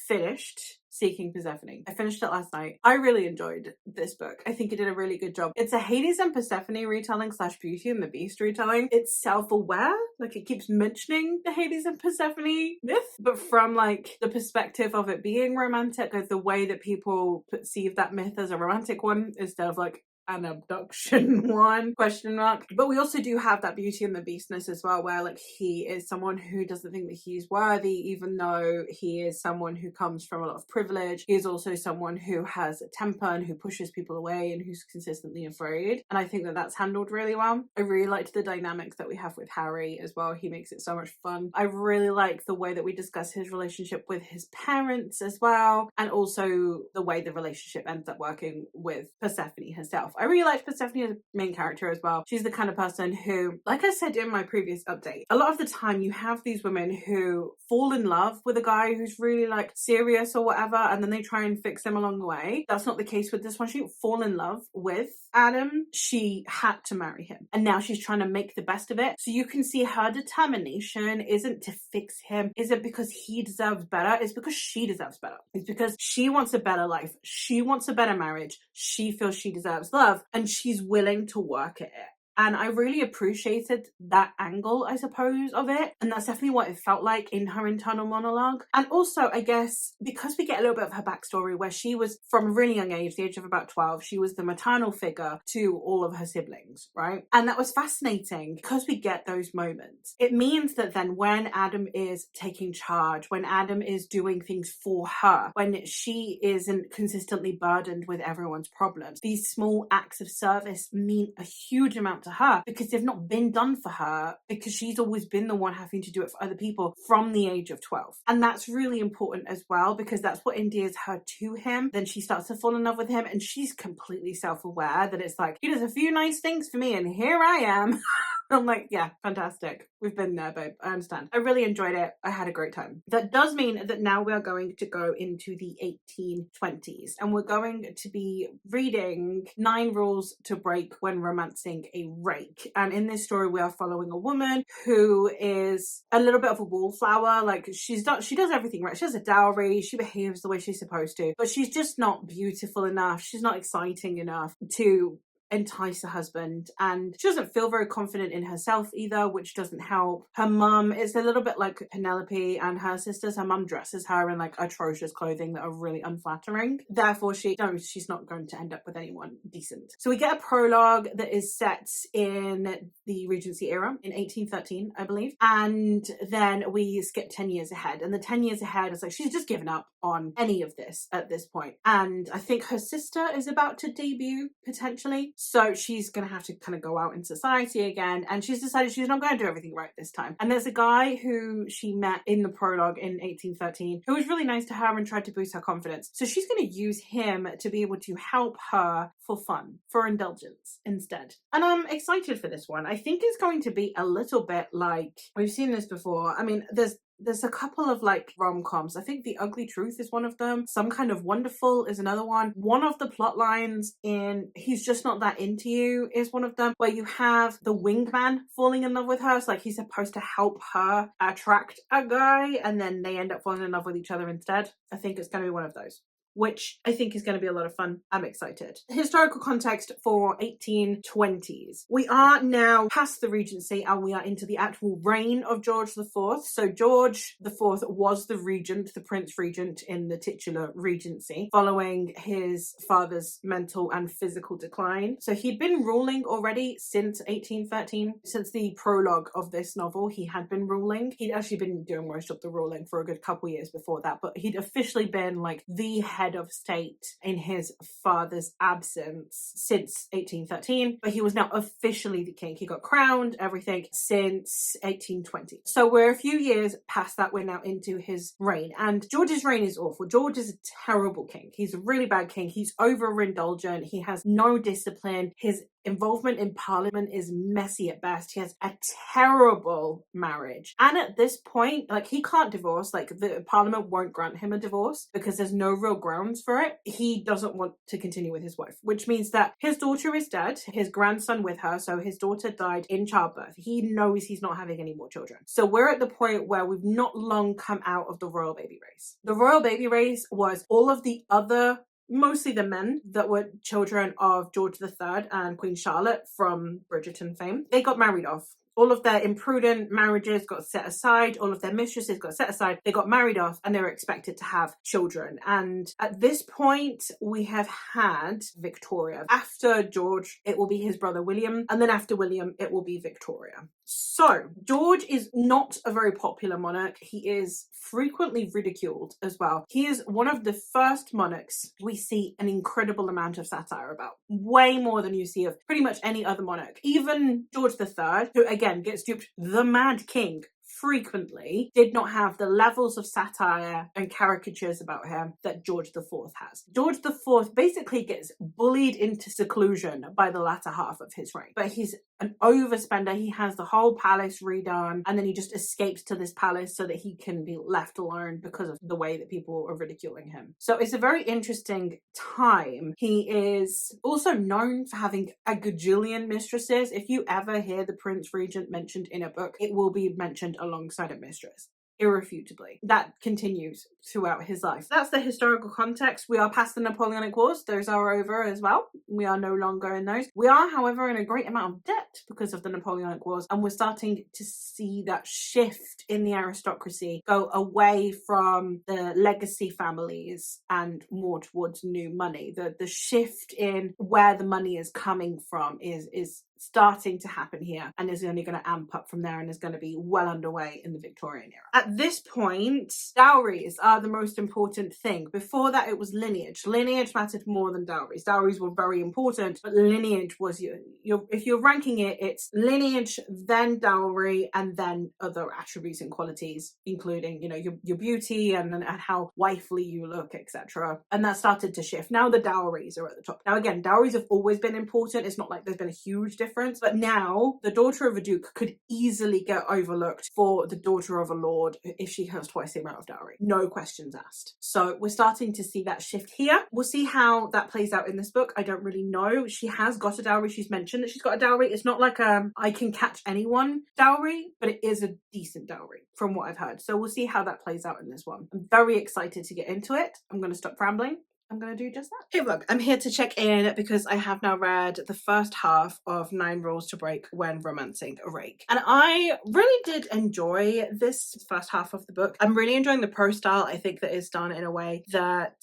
finished Seeking Persephone. I finished it last night. I really enjoyed this book. I think it did a really good job. It's a Hades and Persephone retelling / Beauty and the Beast retelling. It's self-aware, like it keeps mentioning the Hades and Persephone myth, but from like the perspective of it being romantic, like the way that people perceive that myth as a romantic one instead of like an abduction one, question mark. But we also do have that Beauty and the Beastness as well, where like he is someone who doesn't think that he's worthy, even though he is someone who comes from a lot of privilege. He is also someone who has a temper and who pushes people away and who's consistently afraid. And I think that that's handled really well. I really liked the dynamics that we have with Harry as well. He makes it so much fun. I really like the way that we discuss his relationship with his parents as well, and also the way the relationship ends up working with Persephone herself. I really liked Persephone as a main character as well. She's the kind of person who, like I said in my previous update, a lot of the time you have these women who fall in love with a guy who's really like serious or whatever, and then they try and fix him along the way. That's not the case with this one. She didn't fall in love with Adam. She had to marry him, and now she's trying to make the best of it. So you can see her determination isn't to fix him, isn't because he deserves better, it's because she deserves better. It's because she wants a better life, she wants a better marriage, she feels she deserves love, and she's willing to work at it. And I really appreciated that angle, I suppose, of it. And that's definitely what it felt like in her internal monologue. And also, I guess, because we get a little bit of her backstory where she was, from a really young age, the age of about 12, she was the maternal figure to all of her siblings, right? And that was fascinating because we get those moments. It means that then when Adam is taking charge, when Adam is doing things for her, when she isn't consistently burdened with everyone's problems, these small acts of service mean a huge amount to her because they've not been done for her, because she's always been the one having to do it for other people from the age of 12. And that's really important as well, because that's what endears her to him. Then she starts to fall in love with him, and she's completely self-aware that it's like, he does a few nice things for me and here I am. I'm like, yeah, fantastic. We've been there, babe. I understand. I really enjoyed it. I had a great time. That does mean that now we're going to go into the 1820s, and we're going to be reading 9 Rules to Break When Romancing a Rake. And in this story, we are following a woman who is a little bit of a wallflower. Like, she does everything right. She has a dowry. She behaves the way she's supposed to, but she's just not beautiful enough. She's not exciting enough to entice her husband, and she doesn't feel very confident in herself either, which doesn't help. Her mum is a little bit like Penelope and her sisters. Her mum dresses her in like atrocious clothing that are really unflattering. Therefore, she's not going to end up with anyone decent. So we get a prologue that is set in the Regency era in 1813, I believe, and then we skip 10 years ahead, and the 10 years ahead is like she's just given up on any of this at this point. And I think her sister is about to debut potentially, so she's gonna have to kind of go out in society again, and she's decided she's not going to do everything right this time. And there's a guy who she met in the prologue in 1813 who was really nice to her and tried to boost her confidence, so she's going to use him to be able to help her for fun, for indulgence instead. And I'm excited for this one. I think it's going to be a little bit like, we've seen this before. I mean, there's a couple of like rom-coms. I think The Ugly Truth is one of them. Some Kind of Wonderful is another one. One of the plot lines in He's Just Not That Into You is one of them, where you have the wingman falling in love with her. It's like he's supposed to help her attract a guy, and then they end up falling in love with each other instead. I think it's going to be one of those, which I think is going to be a lot of fun. I'm excited. Historical context for 1820s. We are now past the Regency and we are into the actual reign of George IV. So George IV was the regent, the Prince Regent in the titular Regency, following his father's mental and physical decline. So he'd been ruling already since 1813. Since the prologue of this novel, he had been ruling. He'd actually been doing most of the ruling for a good couple years before that, but he'd officially been like the head of state in his father's absence since 1813, but he was now officially the king. He got crowned, everything, since 1820. So we're a few years past that. We're now into his reign, and George's reign is awful. George is a terrible king. He's a really bad king. He's overindulgent. He has no discipline. His involvement in parliament is messy at best. He has a terrible marriage, and at this point, like, he can't divorce. Like, the parliament won't grant him a divorce because there's no real grounds for it. He doesn't want to continue with his wife, which means that his daughter is dead, his grandson with her, so his daughter died in childbirth. He knows he's not having any more children. So we're at the point where we've not long come out of the royal baby race. The royal baby race was all of the other, mostly the men that were children of George III and Queen Charlotte from Bridgerton fame. They got married off All of their imprudent marriages got set aside. All of their mistresses got set aside. They got married off and they were expected to have children. And at this point, we have had Victoria. After George, it will be his brother William. And then after William, it will be Victoria. So George is not a very popular monarch. He is frequently ridiculed as well. He is one of the first monarchs we see an incredible amount of satire about. Way more than you see of pretty much any other monarch. Even George III, who again gets duped, the Mad King, frequently did not have the levels of satire and caricatures about him that George IV has. George IV basically gets bullied into seclusion by the latter half of his reign, but he's an overspender. He has the whole palace redone and then he just escapes to this palace so that he can be left alone because of the way that people are ridiculing him. So it's a very interesting time. He is also known for having a gajillion mistresses. If you ever hear the Prince Regent mentioned in a book, it will be mentioned alongside a mistress. Irrefutably. That continues throughout his life. That's the historical context. We are past the Napoleonic Wars. Those are over as well. We are no longer in those. We are, however, in a great amount of debt because of the Napoleonic Wars, and we're starting to see that shift in the aristocracy go away from the legacy families and more towards new money. The shift in where the money is coming from is starting to happen here and is only going to amp up from there and is going to be well underway in the Victorian era. At this point, dowries are the most important thing. Before that, it was lineage. Lineage mattered more than dowries. Dowries were very important, but lineage was if you're ranking it, it's lineage, then dowry, and then other attributes and qualities, including, your beauty and how wifely you look, etc. And that started to shift. Now the dowries are at the top. Now again, dowries have always been important. It's not like there's been a huge difference, but now the daughter of a duke could easily get overlooked for the daughter of a lord if she has twice the amount of dowry. No questions asked. So we're starting to see that shift here. We'll see how that plays out in this book. I don't really know. She has got a dowry. She's mentioned that she's got a dowry. It's not like I can catch anyone dowry, but it is a decent dowry from what I've heard. So we'll see how that plays out in this one. I'm very excited to get into it. I'm going to stop rambling. I'm going to do just that. Hey look, I'm here to check in because I have now read the first half of 9 Rules to Break When Romancing a Rake. And I really did enjoy this first half of the book. I'm really enjoying the prose style. I think that is done in a way that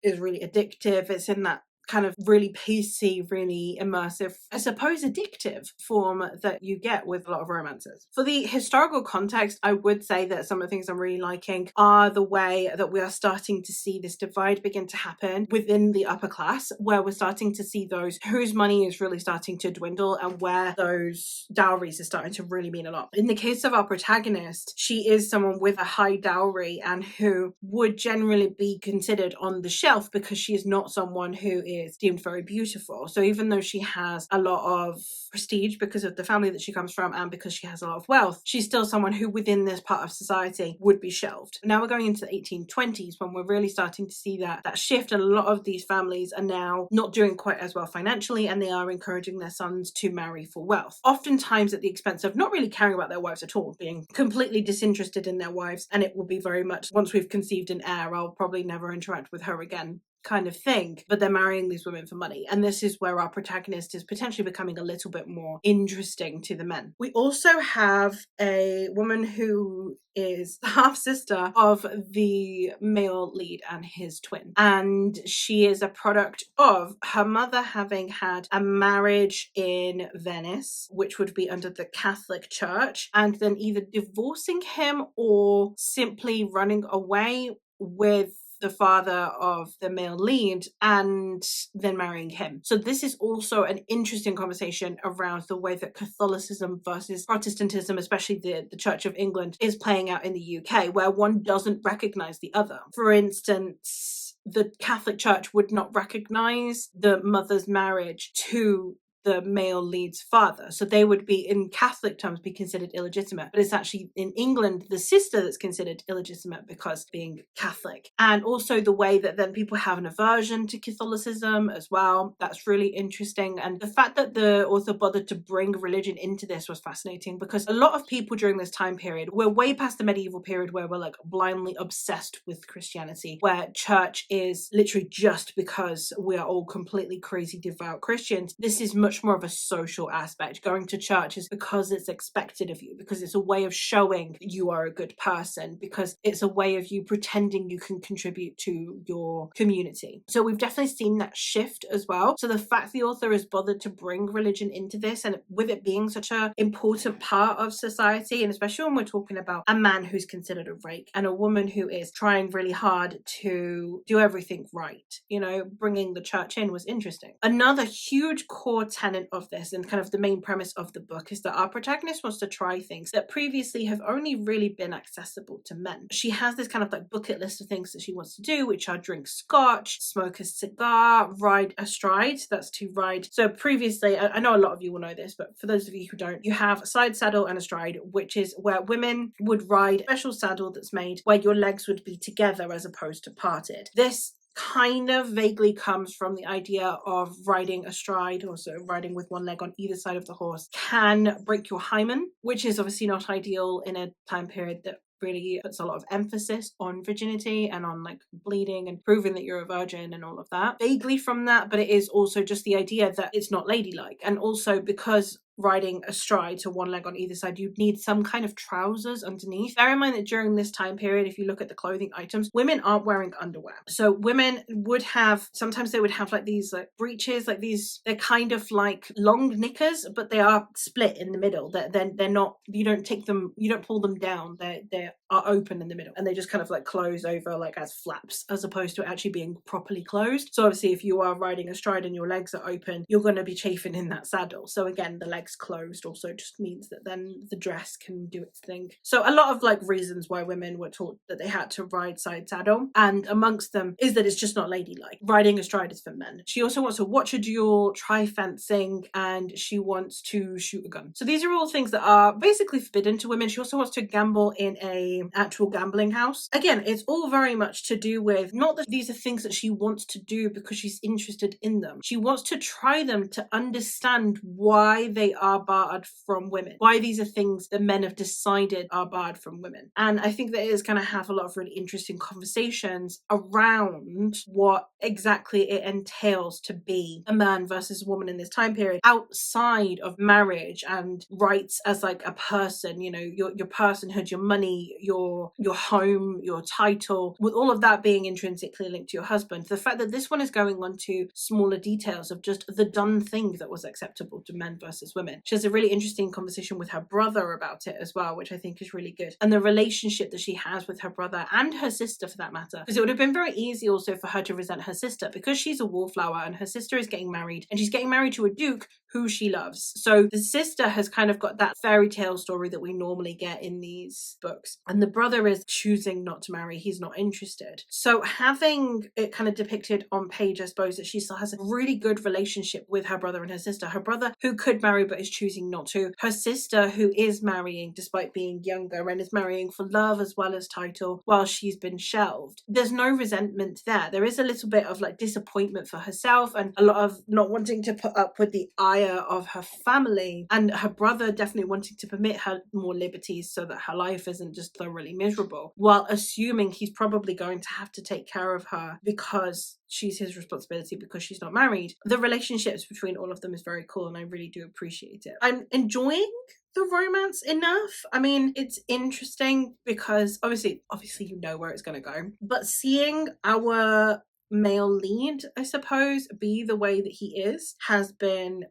is really addictive. It's in that kind of really pacey, really immersive, I suppose addictive form that you get with a lot of romances. For the historical context, I would say that some of the things I'm really liking are the way that we are starting to see this divide begin to happen within the upper class, where we're starting to see those whose money is really starting to dwindle and where those dowries are starting to really mean a lot. In the case of our protagonist, she is someone with a high dowry and who would generally be considered on the shelf because she is not someone who is deemed very beautiful. So even though she has a lot of prestige because of the family that she comes from and because she has a lot of wealth, she's still someone who within this part of society would be shelved. Now we're going into the 1820s when we're really starting to see that shift, and a lot of these families are now not doing quite as well financially and they are encouraging their sons to marry for wealth. Oftentimes at the expense of not really caring about their wives at all, being completely disinterested in their wives, and it will be very much, once we've conceived an heir, I'll probably never interact with her again kind of thing, but they're marrying these women for money. And this is where our protagonist is potentially becoming a little bit more interesting to the men. We also have a woman who is the half sister of the male lead and his twin, and she is a product of her mother having had a marriage in Venice, which would be under the Catholic Church, and then either divorcing him or simply running away with the father of the male lead and then marrying him. So this is also an interesting conversation around the way that Catholicism versus Protestantism, especially the Church of England, is playing out in the UK, where one doesn't recognize the other. For instance, the Catholic Church would not recognize the mother's marriage to the male lead's father. So they would be, in Catholic terms, be considered illegitimate. But it's actually in England, the sister that's considered illegitimate because being Catholic. And also the way that then people have an aversion to Catholicism as well. That's really interesting. And the fact that the author bothered to bring religion into this was fascinating, because a lot of people during this time period, we're way past the medieval period where we're like blindly obsessed with Christianity, where church is literally just because we are all completely crazy devout Christians. This is much much more of a social aspect. Going to church is because it's expected of you, because it's a way of showing you are a good person, because it's a way of you pretending you can contribute to your community. So we've definitely seen that shift as well. So the fact the author has bothered to bring religion into this, and with it being such an important part of society, and especially when we're talking about a man who's considered a rake and a woman who is trying really hard to do everything right, you know, bringing the church in was interesting. Another huge core tenet of this, and kind of the main premise of the book, is that our protagonist wants to try things that previously have only really been accessible to men. She has this kind of like bucket list of things that she wants to do, which are drink scotch, smoke a cigar, ride astride. That's to ride. So previously, I know a lot of you will know this, but for those of you who don't, you have a side saddle and astride, which is where women would ride a special saddle that's made where your legs would be together as opposed to parted. This kind of vaguely comes from the idea of riding astride, or sort of riding with one leg on either side of the horse, can break your hymen, which is obviously not ideal in a time period that really puts a lot of emphasis on virginity and on like bleeding and proving that you're a virgin and all of that. Vaguely from that, but it is also just the idea that it's not ladylike. And also because riding astride to one leg on either side, you'd need some kind of trousers underneath. Bear in mind that during this time period, if you look at the clothing items, women aren't wearing underwear. So women would have, sometimes they would have like these like breeches, like these, they're kind of like long knickers, but they are split in the middle. They're not, you don't take them, you don't pull them down. They are open in the middle, and they just kind of like close over like as flaps, as opposed to actually being properly closed. So obviously if you are riding astride and your legs are open, you're going to be chafing in that saddle. So again, the legs closed also just means that then the dress can do its thing. So a lot of like reasons why women were taught that they had to ride side saddle, and amongst them is that it's just not ladylike. Riding astride is for men. She also wants to watch a duel, try fencing, and she wants to shoot a gun. So these are all things that are basically forbidden to women. She also wants to gamble in a actual gambling house. Again, it's all very much to do with, not that these are things that she wants to do because she's interested in them. She wants to try them to understand why they are barred from women, why these are things that men have decided are barred from women. And I think that it is going to have a lot of really interesting conversations around what exactly it entails to be a man versus a woman in this time period, outside of marriage and rights as like a person, you know, your personhood, your money, your home, your title, with all of that being intrinsically linked to your husband. The fact that this one is going on to smaller details of just the done thing that was acceptable to men versus women. She has a really interesting conversation with her brother about it as well, which I think is really good. And the relationship that she has with her brother and her sister, for that matter, because it would have been very easy also for her to resent her sister, because she's a wallflower and her sister is getting married, and she's getting married to a duke who she loves. So the sister has kind of got that fairy tale story that we normally get in these books, and the brother is choosing not to marry. He's not interested. So having it kind of depicted on page, I suppose, that she still has a really good relationship with her brother and her sister. Her brother who could marry but is choosing not to. Her sister who is marrying despite being younger and is marrying for love as well as title while she's been shelved. There's no resentment there. There is a little bit of like disappointment for herself and a lot of not wanting to put up with the ire of her family, and her brother definitely wanting to permit her more liberties so that her life isn't just thoroughly miserable, while assuming he's probably going to have to take care of her because she's his responsibility because she's not married. The relationships between all of them is very cool, and I really do appreciate it. I'm enjoying the romance enough. I mean, it's interesting because obviously you know where it's going to go, but seeing our male lead, I suppose, be the way that he is has been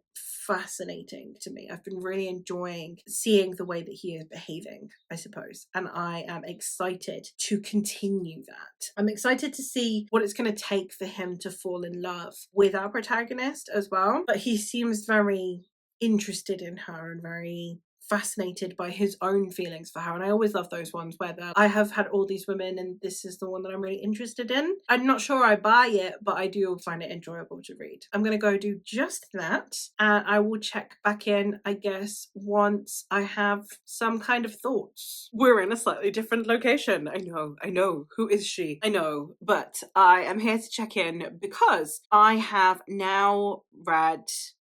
fascinating to me. I've been really enjoying seeing the way that he is behaving, I suppose, and I am excited to continue that. I'm excited to see what it's going to take for him to fall in love with our protagonist as well, but he seems very interested in her and very fascinated by his own feelings for her. And I always love those ones where I have had all these women and this is the one that I'm really interested in. I'm not sure I buy it, but I do find it enjoyable to read. I'm going to go do just that, and I will check back in, I guess, once I have some kind of thoughts. We're in a slightly different location. I know. Who is she? I know, but I am here to check in because I have now read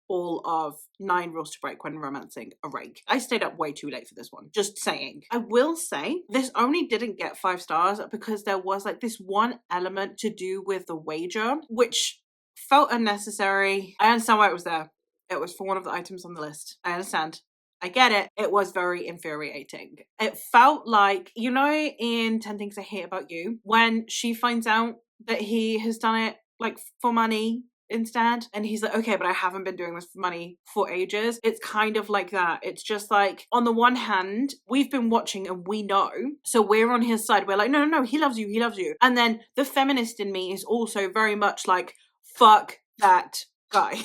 all of 9 Rules to Break When Romancing a Rake. I stayed up way too late for this one. Just saying. I will say, this only didn't get 5 stars because there was like this one element to do with the wager, which felt unnecessary. I understand why it was there. It was for one of the items on the list. I understand. I get it. It was very infuriating. It felt like, you know, in 10 Things I Hate About You, when she finds out that he has done it like for money instead, and he's like, okay, but I haven't been doing this for money for ages. It's kind of like that. It's just like, on the one hand, we've been watching and we know, so we're on his side. We're like, no, no, no, he loves you. And then the feminist in me is also very much like, fuck that guy.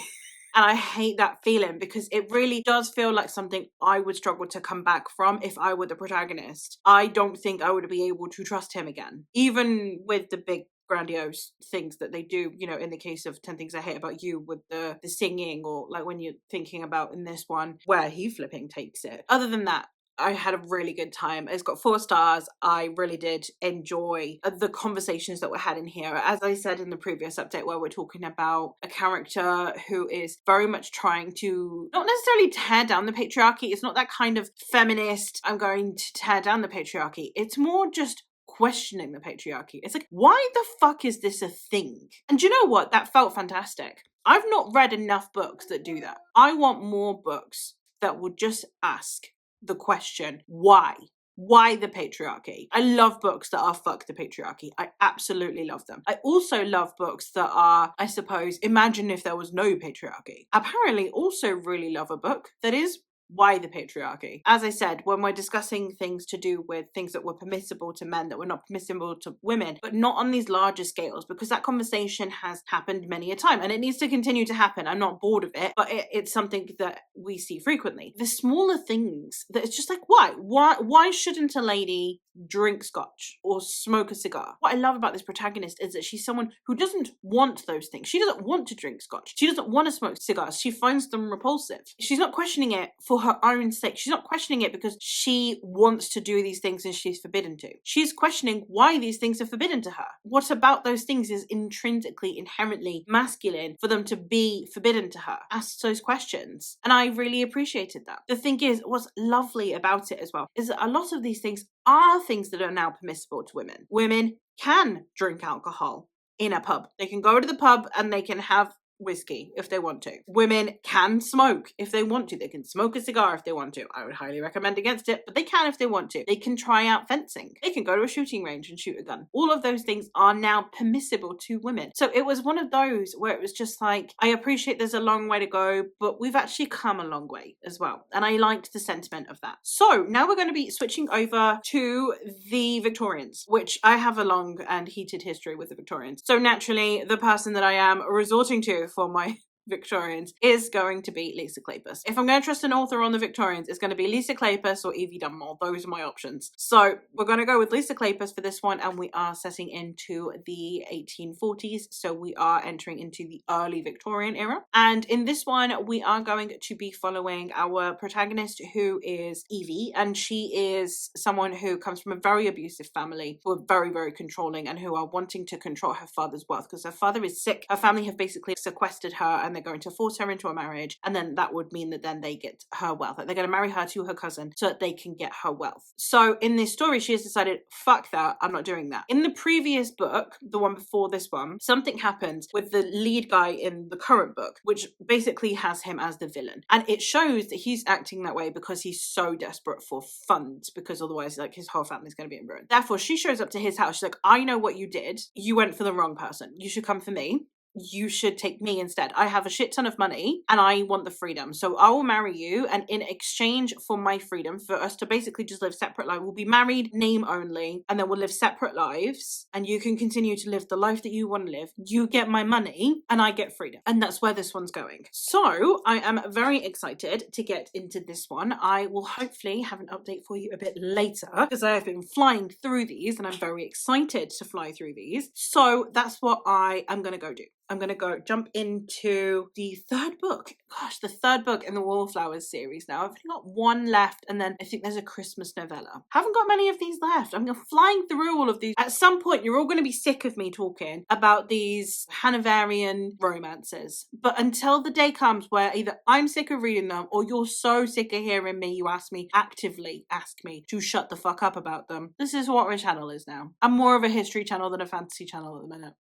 And I hate that feeling, because it really does feel like something I would struggle to come back from if I were the protagonist. I don't think I would be able to trust him again, even with the big grandiose things that they do, you know, in the case of 10 Things I Hate About You with the singing, or like when you're thinking about in this one where he flipping takes it. Other than that, I had a really good time. It's got 4 stars. I really did enjoy the conversations that were had in here. As I said in the previous update, where we're talking about a character who is very much trying to not necessarily tear down the patriarchy. It's not that kind of feminist, I'm going to tear down the patriarchy. It's more just questioning the patriarchy. It's like, why the fuck is this a thing? And you know what? That felt fantastic. I've not read enough books that do that. I want more books that would just ask the question, why? Why the patriarchy? I love books that are fuck the patriarchy. I absolutely love them. I also love books that are, I suppose, imagine if there was no patriarchy. Apparently also really love a book that is why the patriarchy? As I said, when we're discussing things to do with things that were permissible to men that were not permissible to women, but not on these larger scales, because that conversation has happened many a time and it needs to continue to happen. I'm not bored of it, but it's something that we see frequently. The smaller things that it's just like, why shouldn't a lady drink scotch or smoke a cigar? What I love about this protagonist is that she's someone who doesn't want those things. She doesn't want to drink scotch. She doesn't want to smoke cigars. She finds them repulsive. She's not questioning it for her own sake. She's not questioning it because she wants to do these things and she's forbidden to. She's questioning why these things are forbidden to her. What about those things is intrinsically, inherently masculine for them to be forbidden to her? Asks those questions. And I really appreciated that. The thing is, what's lovely about it as well is that a lot of these things are things that are now permissible to women. Women can drink alcohol in a pub. They can go to the pub and they can have whiskey if they want to. Women can smoke if they want to. They can smoke a cigar if they want to. I would highly recommend against it, but they can if they want to. They can try out fencing. They can go to a shooting range and shoot a gun. All of those things are now permissible to women. So it was one of those where it was just like, I appreciate there's a long way to go, but we've actually come a long way as well. And I liked the sentiment of that. So now we're going to be switching over to the Victorians, which I have a long and heated history with the Victorians. So naturally, the person that I am resorting to for my Victorians is going to be Lisa Kleypas. If I'm going to trust an author on the Victorians, it's going to be Lisa Kleypas or Evie Dunmore. Those are my options. So we're going to go with Lisa Kleypas for this one, and we are setting into the 1840s. So we are entering into the early Victorian era. And in this one, we are going to be following our protagonist, who is Evie, and she is someone who comes from a very abusive family, who are very, very controlling, and who are wanting to control her father's wealth because her father is sick. Her family have basically sequestered her, and they're going to force her into a marriage, and then that would mean that then they get her wealth. Like, they're going to marry her to her cousin so that they can get her wealth. So in this story, she has decided, fuck that, I'm not doing that. In the previous book, the one before this one, something happens with the lead guy in the current book, which basically has him as the villain. And it shows that he's acting that way because he's so desperate for funds, because otherwise, like, his whole family's going to be in ruin. Therefore, she shows up to his house. She's like, I know what you did. You went for the wrong person. You should come for me. You should take me instead. I have a shit ton of money and I want the freedom. So I will marry you, and in exchange for my freedom, for us to basically just live separate lives, we'll be married name only, and then we'll live separate lives, and you can continue to live the life that you want to live. You get my money and I get freedom. And that's where this one's going. So I am very excited to get into this one. I will hopefully have an update for you a bit later, because I have been flying through these and I'm very excited to fly through these. So that's what I am going to go do. I'm going to go jump into the third book. Gosh, the third book in the Wallflowers series now. I've only got one left, and then I think there's a Christmas novella. Haven't got many of these left. I'm flying through all of these. At some point, you're all going to be sick of me talking about these Hanoverian romances. But until the day comes where either I'm sick of reading them, or you're so sick of hearing me, you actively ask me to shut the fuck up about them. This is what my channel is now. I'm more of a history channel than a fantasy channel at the minute.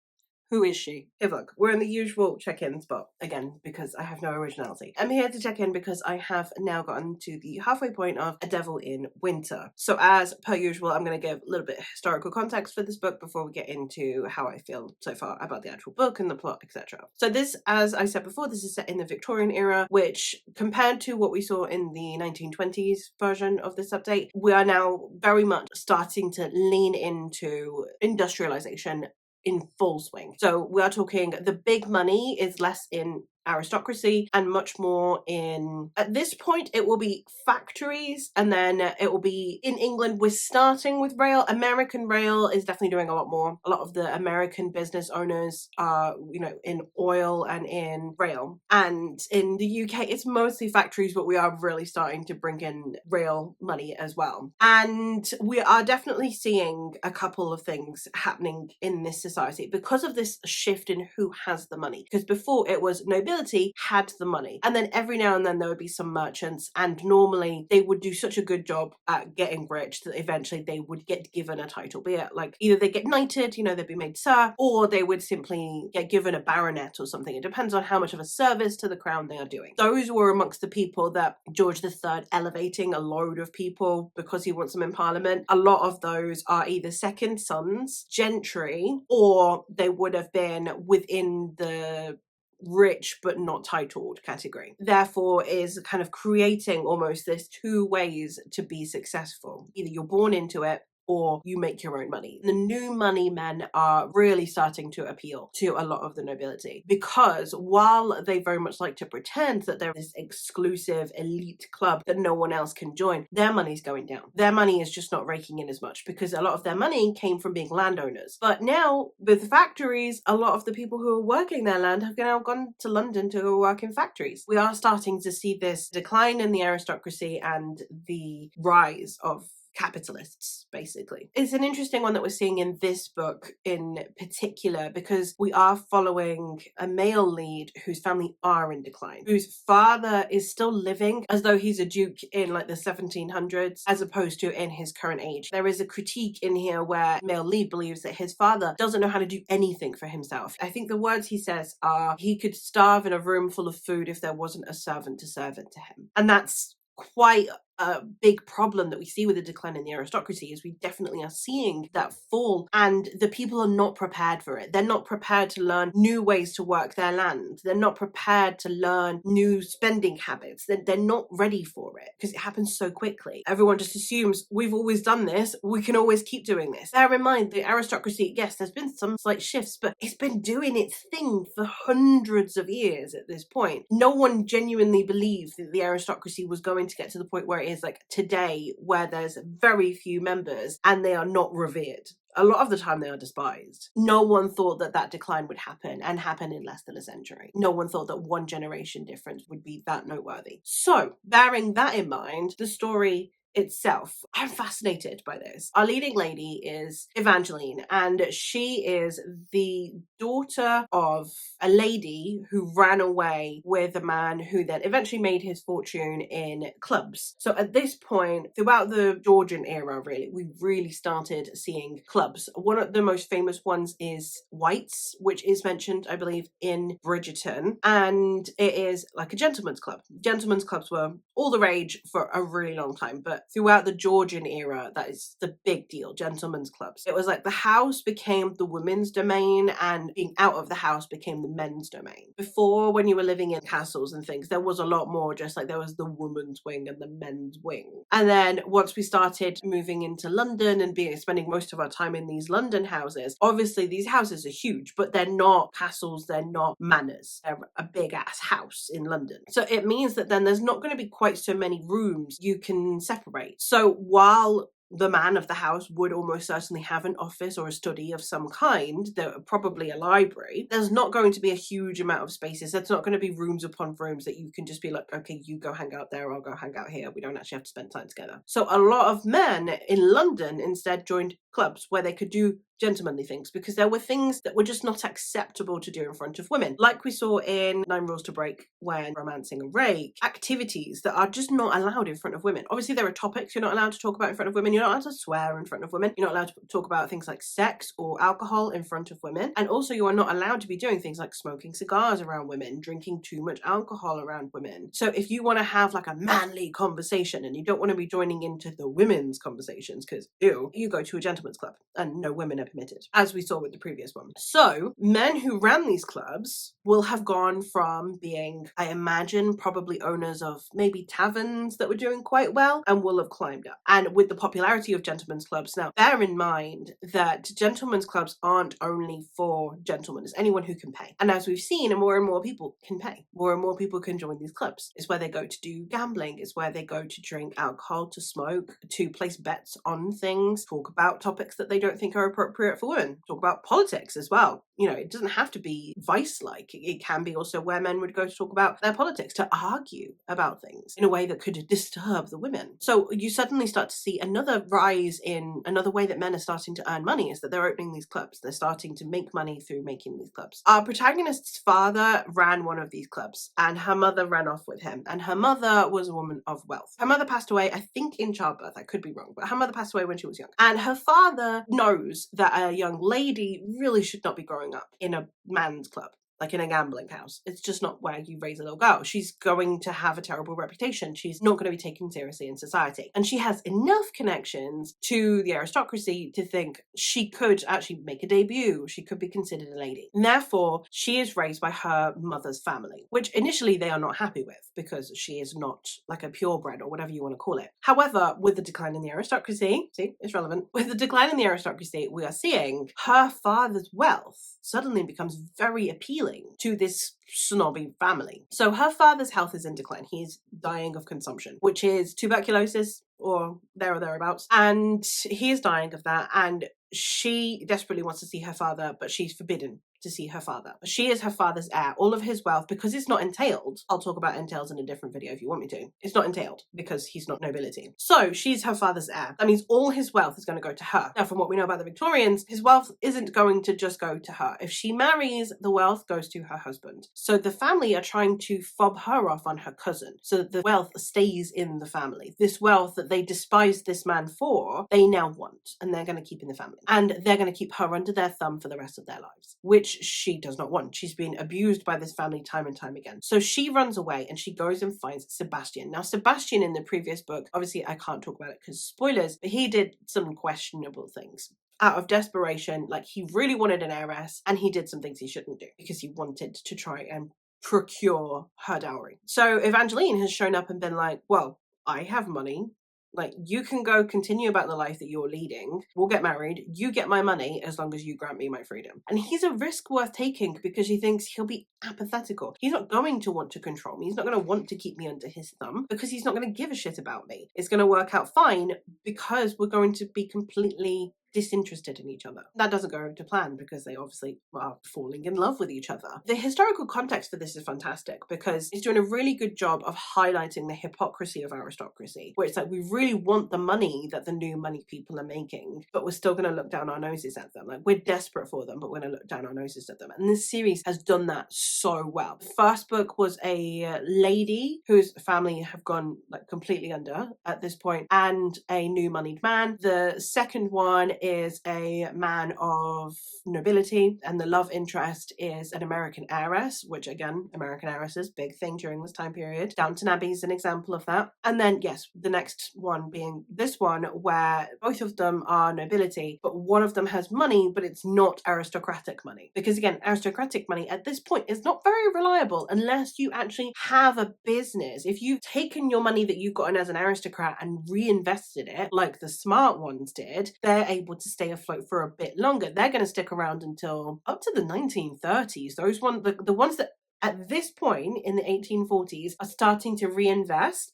Who is she? Hey, look, we're in the usual check-in spot again because I have no originality. I'm here to check in because I have now gotten to the halfway point of A Devil in Winter. So as per usual, I'm going to give a little bit of historical context for this book before we get into how I feel so far about the actual book and the plot, etc. So this, as I said before, this is set in the Victorian era, which compared to what we saw in the 1920s version of this update, we are now very much starting to lean into industrialization in full swing. So we are talking the big money is less in aristocracy and much more in, at this point it will be factories, and then it will be in England. We're starting with rail. American rail is definitely doing a lot more. A lot of the American business owners are, you know, in oil and in rail, and in the UK it's mostly factories, but we are really starting to bring in rail money as well. And we are definitely seeing a couple of things happening in this society because of this shift in who has the money. Because before it was nobility had the money, and then every now and then there would be some merchants, and normally they would do such a good job at getting rich that eventually they would get given a title, be it like either they get knighted, you know, they'd be made sir, or they would simply get given a baronet or something. It depends on how much of a service to the crown they are doing. Those were amongst the people that George III elevating a load of people because he wants them in parliament. A lot of those are either second sons, gentry, or they would have been within the rich but not titled category. Therefore is kind of creating almost this two ways to be successful. Either you're born into it or you make your own money. The new money men are really starting to appeal to a lot of the nobility, because while they very much like to pretend that they're this exclusive elite club that no one else can join, their money's going down. Their money is just not raking in as much because a lot of their money came from being landowners. But now with factories, a lot of the people who are working their land have now gone to London to work in factories. We are starting to see this decline in the aristocracy and the rise of capitalists, basically. It's an interesting one that we're seeing in this book in particular, because we are following a male lead whose family are in decline, whose father is still living as though he's a duke in like the 1700s as opposed to in his current age. There is a critique in here where male lead believes that his father doesn't know how to do anything for himself. I think the words he says are, he could starve in a room full of food if there wasn't a servant to serve it to him. And that's quite a big problem that we see with the decline in the aristocracy, is we definitely are seeing that fall, and the people are not prepared for it. They're not prepared to learn new ways to work their land. They're not prepared to learn new spending habits. They're not ready for it because it happens so quickly. Everyone just assumes we've always done this, we can always keep doing this. Bear in mind, the aristocracy, yes, there's been some slight shifts, but it's been doing its thing for hundreds of years at this point. No one genuinely believed that the aristocracy was going to get to the point where it is like today, where there's very few members and they are not revered. A lot of the time they are despised. No one thought that that decline would happen, and happen in less than a century. No one thought that one generation difference would be that noteworthy. So, bearing that in mind, the story itself, I'm fascinated by this. Our leading lady is Evangeline, and she is the daughter of a lady who ran away with a man who then eventually made his fortune in clubs. So at this point, throughout the Georgian era, really, we really started seeing clubs. One of the most famous ones is White's, which is mentioned, I believe, in Bridgerton, and it is like a gentleman's club. Gentlemen's clubs were all the rage for a really long time, but throughout the Georgian era, that is the big deal, gentlemen's clubs. It was like the house became the women's domain, and being out of the house became the men's domain. Before, when you were living in castles and things, there was a lot more just like there was the woman's wing and the men's wing. And then once we started moving into London and spending most of our time in these London houses, obviously these houses are huge, but they're not castles, they're not manors. They're a big ass house in London. So it means that then there's not going to be quite so many rooms you can separate. So while the man of the house would almost certainly have an office or a study of some kind, probably a library, there's not going to be a huge amount of spaces. There's not going to be rooms upon rooms that you can just be like, okay, you go hang out there, I'll go hang out here. We don't actually have to spend time together. So a lot of men in London instead joined clubs where they could do gentlemanly things, because there were things that were just not acceptable to do in front of women. Like we saw in 9 Rules to Break when romancing a rake, activities that are just not allowed in front of women. Obviously, there are topics you're not allowed to talk about in front of women. You're not allowed to swear in front of women. You're not allowed to talk about things like sex or alcohol in front of women. And also, you are not allowed to be doing things like smoking cigars around women, drinking too much alcohol around women. So if you want to have like a manly conversation and you don't want to be joining into the women's conversations, because ew, you go to a gentleman's club and no women are permitted, as we saw with the previous one. So men who ran these clubs will have gone from being, I imagine, probably owners of maybe taverns that were doing quite well, and will have climbed up. And with the popularity of gentlemen's clubs, now bear in mind that gentlemen's clubs aren't only for gentlemen, it's anyone who can pay. And as we've seen, more and more people can pay. More and more people can join these clubs. It's where they go to do gambling, it's where they go to drink alcohol, to smoke, to place bets on things, talk about topics that they don't think are appropriate for women, talk about politics as well. You know, it doesn't have to be vice-like. It can be also where men would go to talk about their politics, to argue about things in a way that could disturb the women. So you suddenly start to see another rise in another way that men are starting to earn money, is that they're opening these clubs. They're starting to make money through making these clubs. Our protagonist's father ran one of these clubs, and her mother ran off with him. And her mother was a woman of wealth. Her mother passed away, I think, in childbirth. I could be wrong, but her mother passed away when she was young. And her father knows that a young lady really should not be growing up in a man's club, like in a gambling house. It's just not where you raise a little girl. She's going to have a terrible reputation. She's not going to be taken seriously in society. And she has enough connections to the aristocracy to think she could actually make a debut. She could be considered a lady. And therefore, she is raised by her mother's family, which initially they are not happy with, because she is not like a purebred or whatever you want to call it. However, with the decline in the aristocracy, see, it's relevant. With the decline in the aristocracy, we are seeing her father's wealth suddenly becomes very appealing to this snobby family. So her father's health is in decline. He's dying of consumption, which is tuberculosis or there or thereabouts. And he is dying of that. And she desperately wants to see her father, but she's forbidden to see her father. She is her father's heir. All of his wealth, because it's not entailed, I'll talk about entails in a different video if you want me to. It's not entailed because he's not nobility. So she's her father's heir. That means all his wealth is going to go to her. Now, from what we know about the Victorians, his wealth isn't going to just go to her. If she marries, the wealth goes to her husband. So the family are trying to fob her off on her cousin so that the wealth stays in the family. This wealth that they despised this man for, they now want, and they're going to keep in the family. And they're going to keep her under their thumb for the rest of their lives, which she does not want. She's been abused by this family time and time again. So she runs away and she goes and finds Sebastian. Now, Sebastian in the previous book, obviously I can't talk about it because spoilers, but he did some questionable things. Out of desperation, like he really wanted an heiress, and he did some things he shouldn't do because he wanted to try and procure her dowry. So Evangeline has shown up and been like, well, I have money. Like, you can go continue about the life that you're leading. We'll get married. You get my money as long as you grant me my freedom. And he's a risk worth taking because he thinks he'll be apathetical. He's not going to want to control me. He's not going to want to keep me under his thumb because he's not going to give a shit about me. It's going to work out fine because we're going to be completely disinterested in each other. That doesn't go to plan because they obviously are falling in love with each other. The historical context for this is fantastic because it's doing a really good job of highlighting the hypocrisy of aristocracy, where it's like we really want the money that the new money people are making, but we're still going to look down our noses at them. Like, we're desperate for them, but we're going to look down our noses at them. And this series has done that so well. The first book was a lady whose family have gone like completely under at this point, and a new moneyed man. The second one is a man of nobility, and the love interest is an American heiress, which again, American heiresses, big thing during this time period. Downton Abbey is an example of that. And then, yes, the next one being this one, where both of them are nobility, but one of them has money, but it's not aristocratic money. Because again, aristocratic money at this point is not very reliable unless you actually have a business. If you've taken your money that you've gotten as an aristocrat and reinvested it, like the smart ones did, they're able to stay afloat for a bit longer. They're going to stick around until up to the 1930s. Those ones, the ones that at this point in the 1840s are starting to reinvest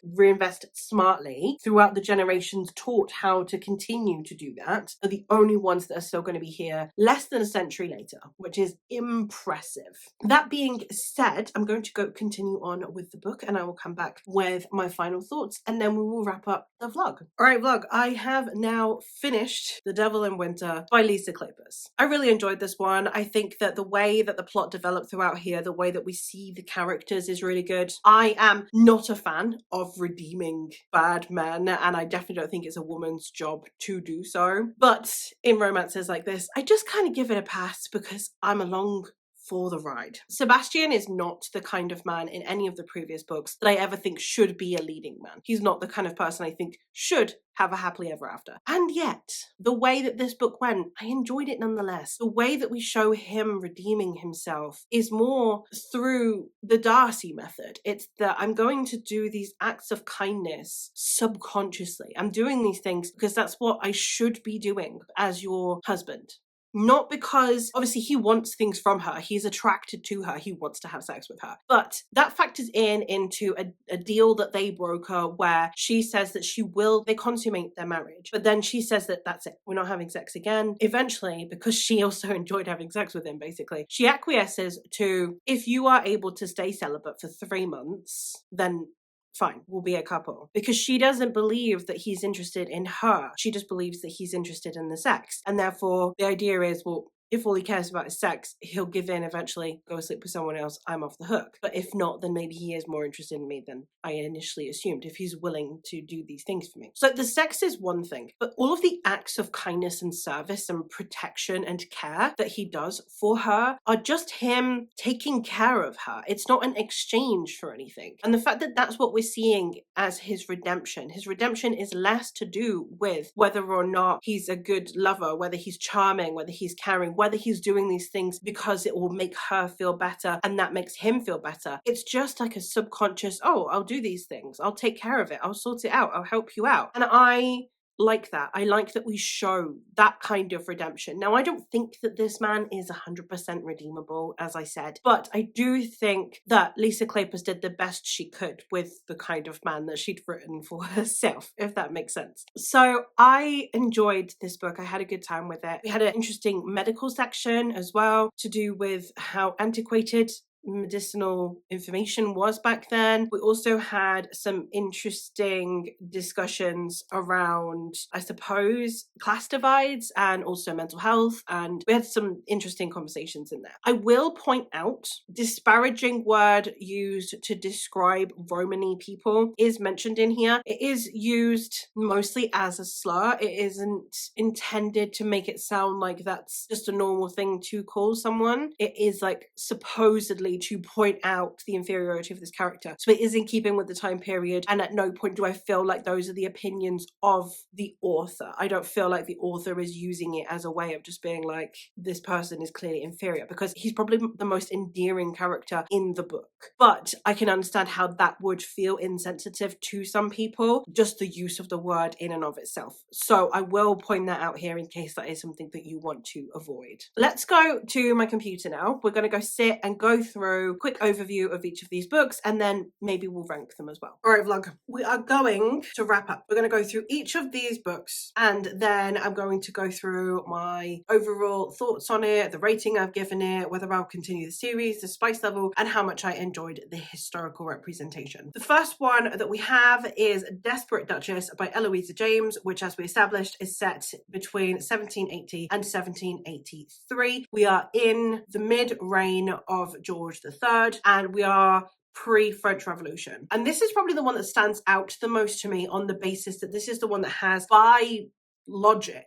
smartly throughout the generations, taught how to continue to do that, are the only ones that are still going to be here less than a century later, which is impressive. That being said, I'm going to go continue on with the book and I will come back with my final thoughts and then we will wrap up the vlog. All right, vlog, I have now finished The Devil in Winter by Lisa Kleypas. I really enjoyed this one. I think that the way that the plot developed throughout here, the way that we see the characters is really good. I am not a fan of redeeming bad men, and I definitely don't think it's a woman's job to do so. But in romances like this, I just kind of give it a pass because I'm along for the ride. Sebastian is not the kind of man in any of the previous books that I ever think should be a leading man. He's not the kind of person I think should have a happily ever after. And yet, the way that this book went, I enjoyed it nonetheless. The way that we show him redeeming himself is more through the Darcy method. It's that I'm going to do these acts of kindness subconsciously. I'm doing these things because that's what I should be doing as your husband. Not because, obviously, he wants things from her. He's attracted to her. He wants to have sex with her. But that factors into a deal that they broker where she says that they consummate their marriage. But then she says that that's it. We're not having sex again. Eventually, because she also enjoyed having sex with him, basically, she acquiesces to, if you are able to stay celibate for 3 months, then fine, we'll be a couple. Because she doesn't believe that he's interested in her. She just believes that he's interested in the sex. And therefore, the idea is, well, if all he cares about is sex, he'll give in eventually, go sleep with someone else, I'm off the hook. But if not, then maybe he is more interested in me than I initially assumed, if he's willing to do these things for me. So the sex is one thing, but all of the acts of kindness and service and protection and care that he does for her are just him taking care of her. It's not an exchange for anything. And the fact that that's what we're seeing as his redemption is less to do with whether or not he's a good lover, whether he's charming, whether he's caring, whether he's doing these things because it will make her feel better and that makes him feel better. It's just like a subconscious, oh, I'll do these things. I'll take care of it. I'll sort it out. I'll help you out. And I like that. I like that we show that kind of redemption. Now, I don't think that this man is 100% redeemable, as I said, but I do think that Lisa Kleypas did the best she could with the kind of man that she'd written for herself, if that makes sense. So I enjoyed this book. I had a good time with it. We had an interesting medical section as well to do with how antiquated medicinal information was back then. We also had some interesting discussions around, I suppose, class divides and also mental health, and we had some interesting conversations in there. I will point out, disparaging word used to describe Romany people is mentioned in here. It is used mostly as a slur. It isn't intended to make it sound like that's just a normal thing to call someone. It is like supposedly to point out the inferiority of this character. So it is in keeping with the time period, and at no point do I feel like those are the opinions of the author. I don't feel like the author is using it as a way of just being like, this person is clearly inferior, because he's probably the most endearing character in the book. But I can understand how that would feel insensitive to some people, just the use of the word in and of itself. So I will point that out here in case that is something that you want to avoid. Let's go to my computer now. We're going to go sit and go through quick overview of each of these books, and then maybe we'll rank them as well. All right, vlog, we are going to wrap up. We're going to go through each of these books, and then I'm going to go through my overall thoughts on it, the rating I've given it, whether I'll continue the series, the spice level, and how much I enjoyed the historical representation. The first one that we have is Desperate Duchess by Eloisa James, which, as we established, is set between 1780 and 1783. We are in the mid-reign of George III, and we are pre-French Revolution. And this is probably the one that stands out the most to me on the basis that this is the one that has, by logic,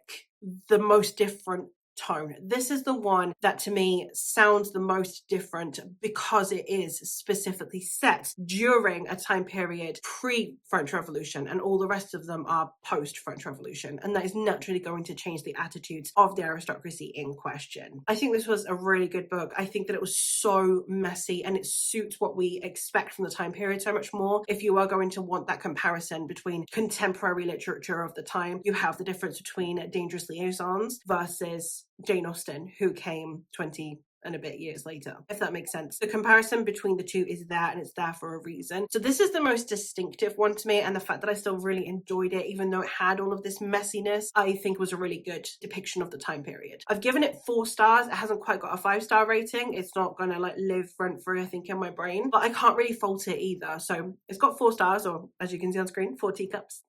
the most different tone. This is the one that to me sounds the most different because it is specifically set during a time period pre-French Revolution, and all the rest of them are post-French Revolution, and that is naturally going to change the attitudes of the aristocracy in question. I think this was a really good book. I think that it was so messy, and it suits what we expect from the time period so much more. If you are going to want that comparison between contemporary literature of the time, you have the difference between Dangerous Liaisons versus Jane Austen, who came 20 and a bit years later, if that makes sense. The comparison between the two is there, and it's there for a reason. So this is the most distinctive one to me, and the fact that I still really enjoyed it, even though it had all of this messiness, I think was a really good depiction of the time period. I've given it 4 stars. It hasn't quite got a 5-star rating. It's not gonna like live rent free, I think, in my brain, but I can't really fault it either. So it's got 4 stars, or as you can see on screen, 4 teacups.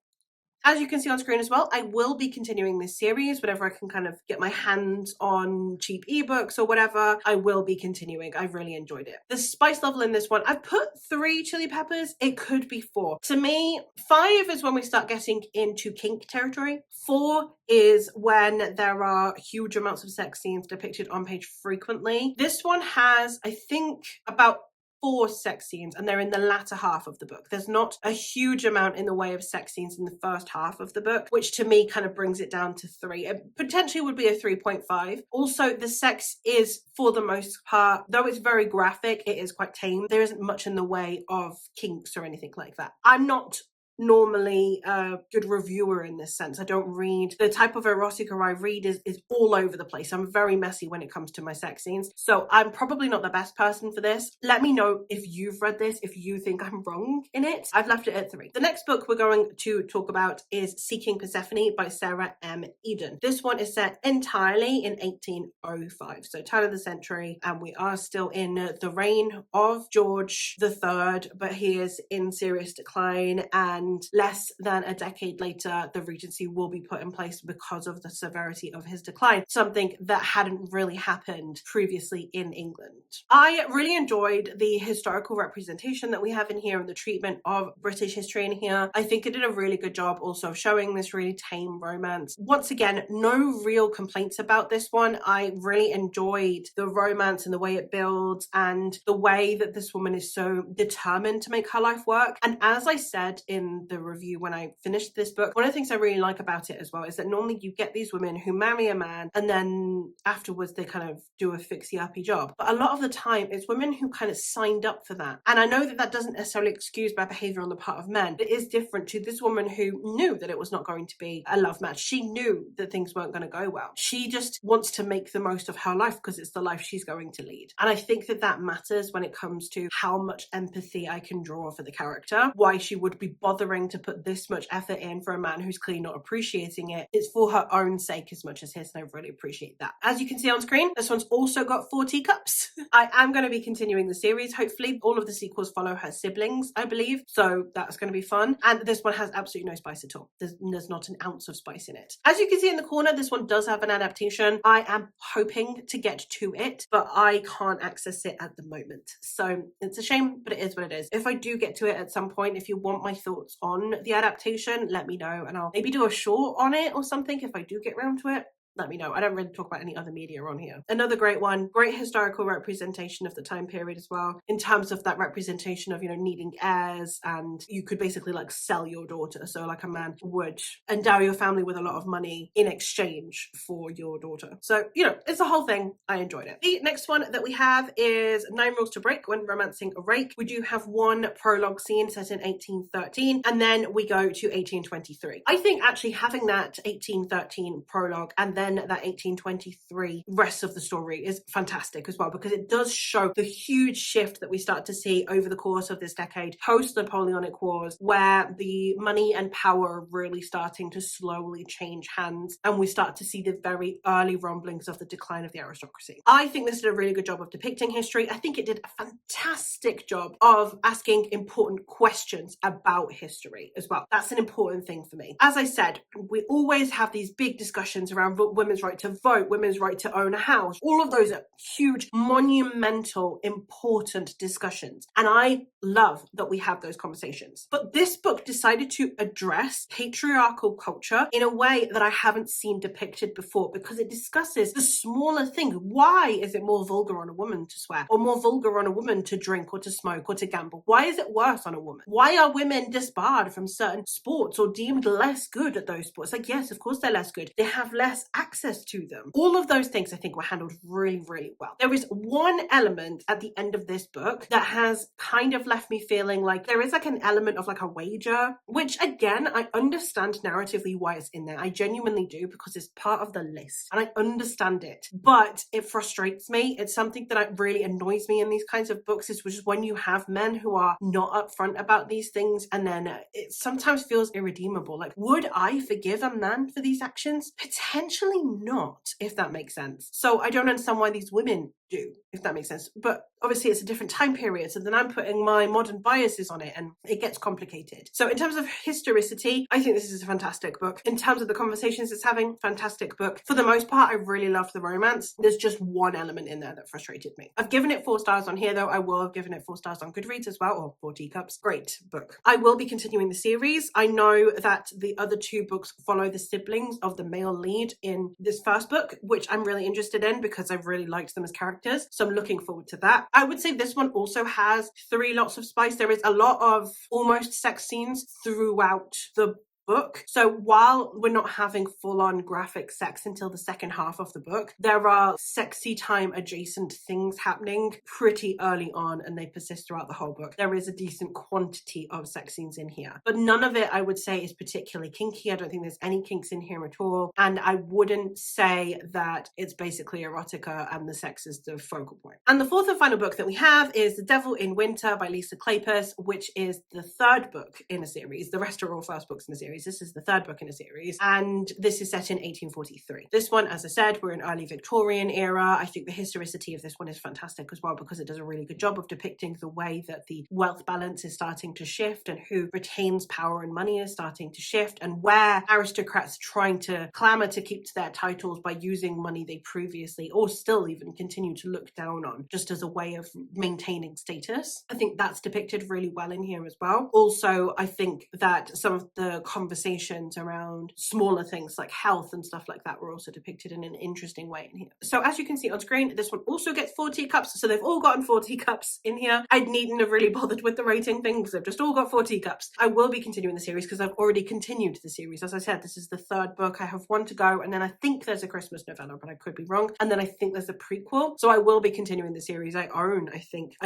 As you can see on screen as well, I will be continuing this series whenever I can kind of get my hands on cheap ebooks or whatever. I will be continuing. I've really enjoyed it. The spice level in this one, I've put 3 chili peppers. It could be 4. To me, 5 is when we start getting into kink territory. 4 is when there are huge amounts of sex scenes depicted on page frequently. This one has, I think, about 4 sex scenes, and they're in the latter half of the book. There's not a huge amount in the way of sex scenes in the first half of the book, which to me kind of brings it down to 3. It potentially would be a 3.5. Also, the sex is, for the most part, though it's very graphic, it is quite tame. There isn't much in the way of kinks or anything like that. I'm not normally a good reviewer in this sense. I don't read the type of erotica I read is all over the place. I'm very messy when it comes to my sex scenes, so I'm probably not the best person for this. Let me know if you've read this, if you think I'm wrong in it. I've left it at 3. The next book we're going to talk about is Seeking Persephone by Sarah M. Eden. This one is set entirely in 1805, so turn of the century, and we are still in the reign of George III, but he is in serious decline, and less than a decade later, the regency will be put in place because of the severity of his decline, something that hadn't really happened previously in England. I really enjoyed the historical representation that we have in here and the treatment of British history in here. I think it did a really good job also of showing this really tame romance. Once again, no real complaints about this one. I really enjoyed the romance and the way it builds and the way that this woman is so determined to make her life work. And as I said in the review when I finished this book, one of the things I really like about it as well is that normally you get these women who marry a man and then afterwards they kind of do a fixie-uppy job, but a lot of the time it's women who kind of signed up for that. And I know that that doesn't necessarily excuse bad behavior on the part of men, but it is different to this woman who knew that it was not going to be a love match. She knew that things weren't going to go well. She just wants to make the most of her life because it's the life she's going to lead. And I think that that matters when it comes to how much empathy I can draw for the character, why she would be bothering to put this much effort in for a man who's clearly not appreciating it. It's for her own sake as much as his, and I really appreciate that. As you can see on screen, this one's also got 4 teacups. I am going to be continuing the series. Hopefully all of the sequels follow her siblings, I believe, so that's going to be fun. And this one has absolutely no spice at all. There's not an ounce of spice in it. As you can see in the corner, this one does have an adaptation. I am hoping to get to it, but I can't access it at the moment, so it's a shame, but it is what it is. If I do get to it at some point, if you want my thoughts on the adaptation, let me know, and I'll maybe do a short on it or something if I do get around to it. Let me know. I don't really talk about any other media on here. Another great one, great historical representation of the time period as well, in terms of that representation of, you know, needing heirs, and you could basically like sell your daughter. So like a man would endow your family with a lot of money in exchange for your daughter. So, you know, it's a whole thing. I enjoyed it. The next one that we have is 9 Rules to Break When Romancing a Rake. We do have one prologue scene set in 1813, and then we go to 1823. I think actually having that 1813 prologue and then that 1823 rest of the story is fantastic as well, because it does show the huge shift that we start to see over the course of this decade post Napoleonic Wars, where the money and power are really starting to slowly change hands, and we start to see the very early rumblings of the decline of the aristocracy. I think this did a really good job of depicting history. I think it did a fantastic job of asking important questions about history as well. That's an important thing for me. As I said, we always have these big discussions around women's right to vote, women's right to own a house. All of those are huge, monumental, important discussions. And I love that we have those conversations. But this book decided to address patriarchal culture in a way that I haven't seen depicted before, because it discusses the smaller things. Why is it more vulgar on a woman to swear, or more vulgar on a woman to drink or to smoke or to gamble? Why is it worse on a woman? Why are women disbarred from certain sports or deemed less good at those sports? Like, yes, of course they're less good. They have less access access to them. All of those things I think were handled really, really well. There is one element at the end of this book that has kind of left me feeling like there is like an element of like a wager, which again, I understand narratively why it's in there. I genuinely do, because it's part of the list and I understand it, but it frustrates me. It's something that really annoys me in these kinds of books, is which is when you have men who are not upfront about these things, and then it sometimes feels irredeemable. Like, would I forgive a man for these actions? Potentially not, if that makes sense. So I don't understand why these women do, if that makes sense. But obviously it's a different time period, so then I'm putting my modern biases on it and it gets complicated. So in terms of historicity, I think this is a fantastic book. In terms of the conversations it's having, fantastic book. For the most part, I really loved the romance. There's just one element in there that frustrated me. I've given it 4 stars on here though. I will have given it 4 stars on Goodreads as well, or 4 teacups. Great book. I will be continuing the series. I know that the other 2 books follow the siblings of the male lead in this first book, which I'm really interested in because I've really liked them as characters. So I'm looking forward to that. I would say this one also has 3 lots of spice. There is a lot of almost sex scenes throughout the book. So while we're not having full-on graphic sex until the second half of the book, there are sexy time adjacent things happening pretty early on, and they persist throughout the whole book. There is a decent quantity of sex scenes in here, but none of it I would say is particularly kinky. I don't think there's any kinks in here at all, and I wouldn't say that it's basically erotica and the sex is the focal point. And the 4th and final book that we have is The Devil in Winter by Lisa Kleypas, which is the 3rd book in a series. The rest are all first books in the series. This is the 3rd book in a series, and this is set in 1843. This one, as I said, we're in early Victorian era. I think the historicity of this one is fantastic as well, because it does a really good job of depicting the way that the wealth balance is starting to shift, and who retains power and money is starting to shift, and where aristocrats trying to clamor to keep to their titles by using money they previously, or still even continue to look down on, just as a way of maintaining status. I think that's depicted really well in here as well. Also, I think that some of the conversations around smaller things like health and stuff like that were also depicted in an interesting way in here. So as you can see on screen, this one also gets 4 teacups, so they've all gotten 4 teacups in here. I needn't have really bothered with the rating thing because they've just all got 4 teacups. I will be continuing the series because I've already continued the series. As I said, this is the 3rd book. I have 1 to go, and then I think there's a Christmas novella, but I could be wrong. And then I think there's a prequel. So I will be continuing the series. I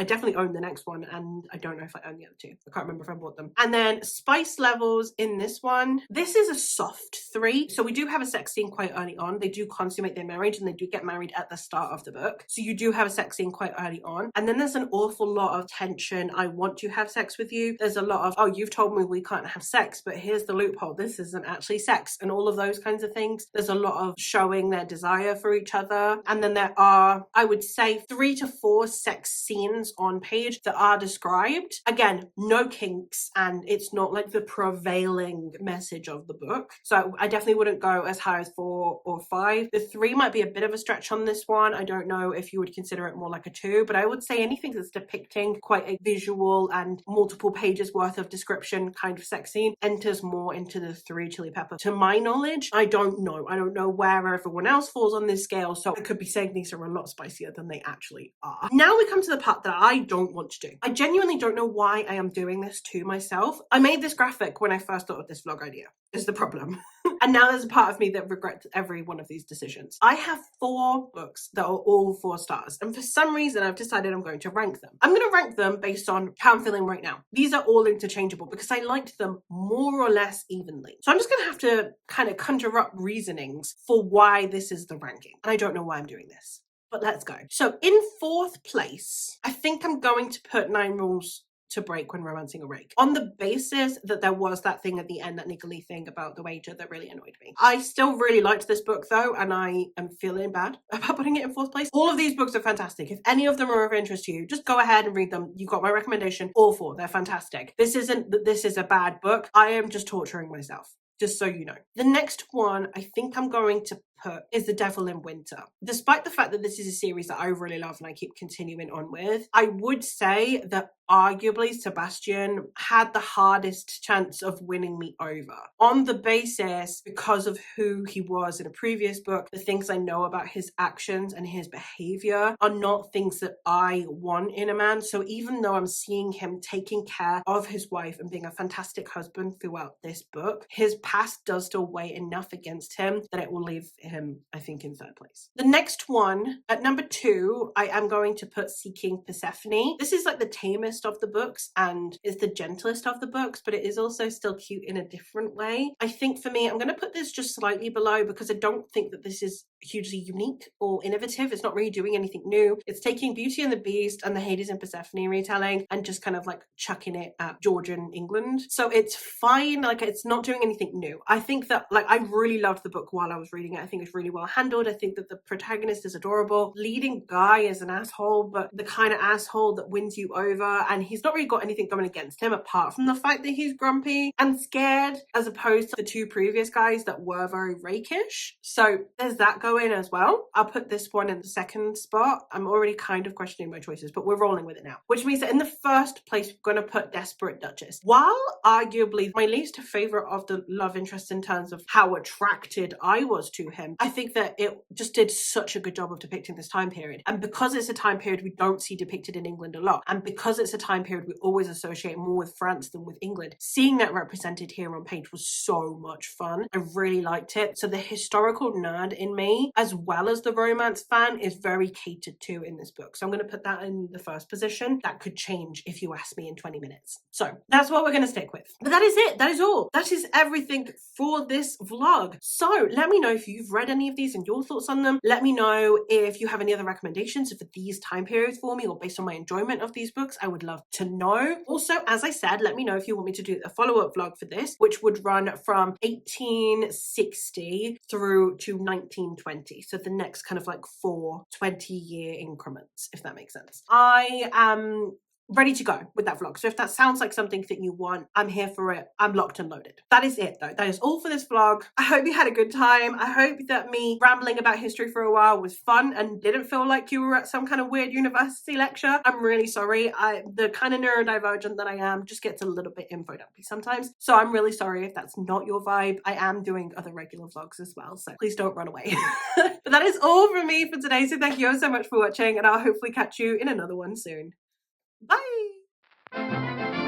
definitely own the next one, and I don't know if I own the other 2. I can't remember if I bought them. And then spice levels in this one. This is a soft 3. So we do have a sex scene quite early on. They do consummate their marriage, and they do get married at the start of the book. So you do have a sex scene quite early on. And then there's an awful lot of tension. I want to have sex with you. There's a lot of, oh, you've told me we can't have sex, but here's the loophole. This isn't actually sex, and all of those kinds of things. There's a lot of showing their desire for each other. And then there are, I would say, 3 to 4 sex scenes on page that are described. Again, no kinks, and it's not like the prevailing message of the book. So I definitely wouldn't go as high as 4 or 5. The 3 might be a bit of a stretch on this one. I don't know if you would consider it more like a 2, but I would say anything that's depicting quite a visual and multiple pages worth of description kind of sex scene enters more into the 3 chili pepper. To my knowledge, I don't know. I don't know where everyone else falls on this scale, so I could be saying these are a lot spicier than they actually are. Now we come to the part that I don't want to do. I genuinely don't know why I am doing this to myself. I made this graphic when I first thought of this vlog idea, is the problem. And now there's a part of me that regrets every one of these decisions. I have 4 books that are all 4 stars, and for some reason I've decided I'm going to rank them. I'm going to rank them based on how I'm feeling right now. These are all interchangeable because I liked them more or less evenly. So I'm just going to have to kind of conjure up reasonings for why this is the ranking. And I don't know why I'm doing this, but let's go. So in 4th place, I think I'm going to put 9 Rules to Break When Romancing a Rake, on the basis that there was that thing at the end, that niggly thing about the wager that really annoyed me. I still really liked this book though, and I am feeling bad about putting it in 4th place. All of these books are fantastic. If any of them are of interest to you, just go ahead and read them. You've got my recommendation. All 4, they're fantastic. This isn't that this is a bad book. I am just torturing myself, just so you know. The next one I think I'm going to put is The Devil in Winter. Despite the fact that this is a series that I really love and I keep continuing on with, I would say that arguably Sebastian had the hardest chance of winning me over on the basis because of who he was in a previous book. The things I know about his actions and his behavior are not things that I want in a man. So even though I'm seeing him taking care of his wife and being a fantastic husband throughout this book, his past does still weigh enough against him that it will leave him, I think, in third place. The next one, at number 2, I am going to put Seeking Persephone. This is like the tamest of the books and is the gentlest of the books, but it is also still cute in a different way. I think for me, I'm going to put this just slightly below because I don't think that this is hugely unique or innovative. It's not really doing anything new. It's taking Beauty and the Beast and the Hades and Persephone retelling and just kind of like chucking it at Georgian England. So it's fine. Like, it's not doing anything new. I think that, like, I really loved the book while I was reading it. I think it's really well handled. I think that the protagonist is adorable. Leading guy is an asshole, but the kind of asshole that wins you over, and he's not really got anything going against him apart from the fact that he's grumpy and scared, as opposed to the 2 previous guys that were very rakish. So there's that going as well. I'll put this one in the second spot. I'm already kind of questioning my choices, but we're rolling with it now, which means that in the first place we're going to put Desperate Duchess. While arguably my least favorite of the love interests in terms of how attracted I was to him, I think that it just did such a good job of depicting this time period. And because it's a time period we don't see depicted in England a lot, and because it's a time period we always associate more with France than with England, seeing that represented here on page was so much fun. I really liked it. So the historical nerd in me, as well as the romance fan, is very catered to in this book. So I'm going to put that in the first position. That could change if you ask me in 20 minutes. So that's what we're going to stick with. But that is it. That is all. That is everything for this vlog. So let me know if you've read any of these and your thoughts on them. Let me know if you have any other recommendations for these time periods for me or based on my enjoyment of these books. I would love to know. Also, as I said, let me know if you want me to do a follow-up vlog for this, which would run from 1860 through to 1920. So the next kind of like 4 20-year increments, if that makes sense. I am ready to go with that vlog. So if that sounds like something that you want, I'm here for it. I'm locked and loaded. That is it though. That is all for this vlog. I hope you had a good time. I hope that me rambling about history for a while was fun and didn't feel like you were at some kind of weird university lecture. I'm really sorry. The kind of neurodivergent that I am just gets a little bit info dumpy sometimes. So I'm really sorry if that's not your vibe. I am doing other regular vlogs as well, so please don't run away. But that is all from me for today. So thank you all so much for watching, and I'll hopefully catch you in another one soon. Bye!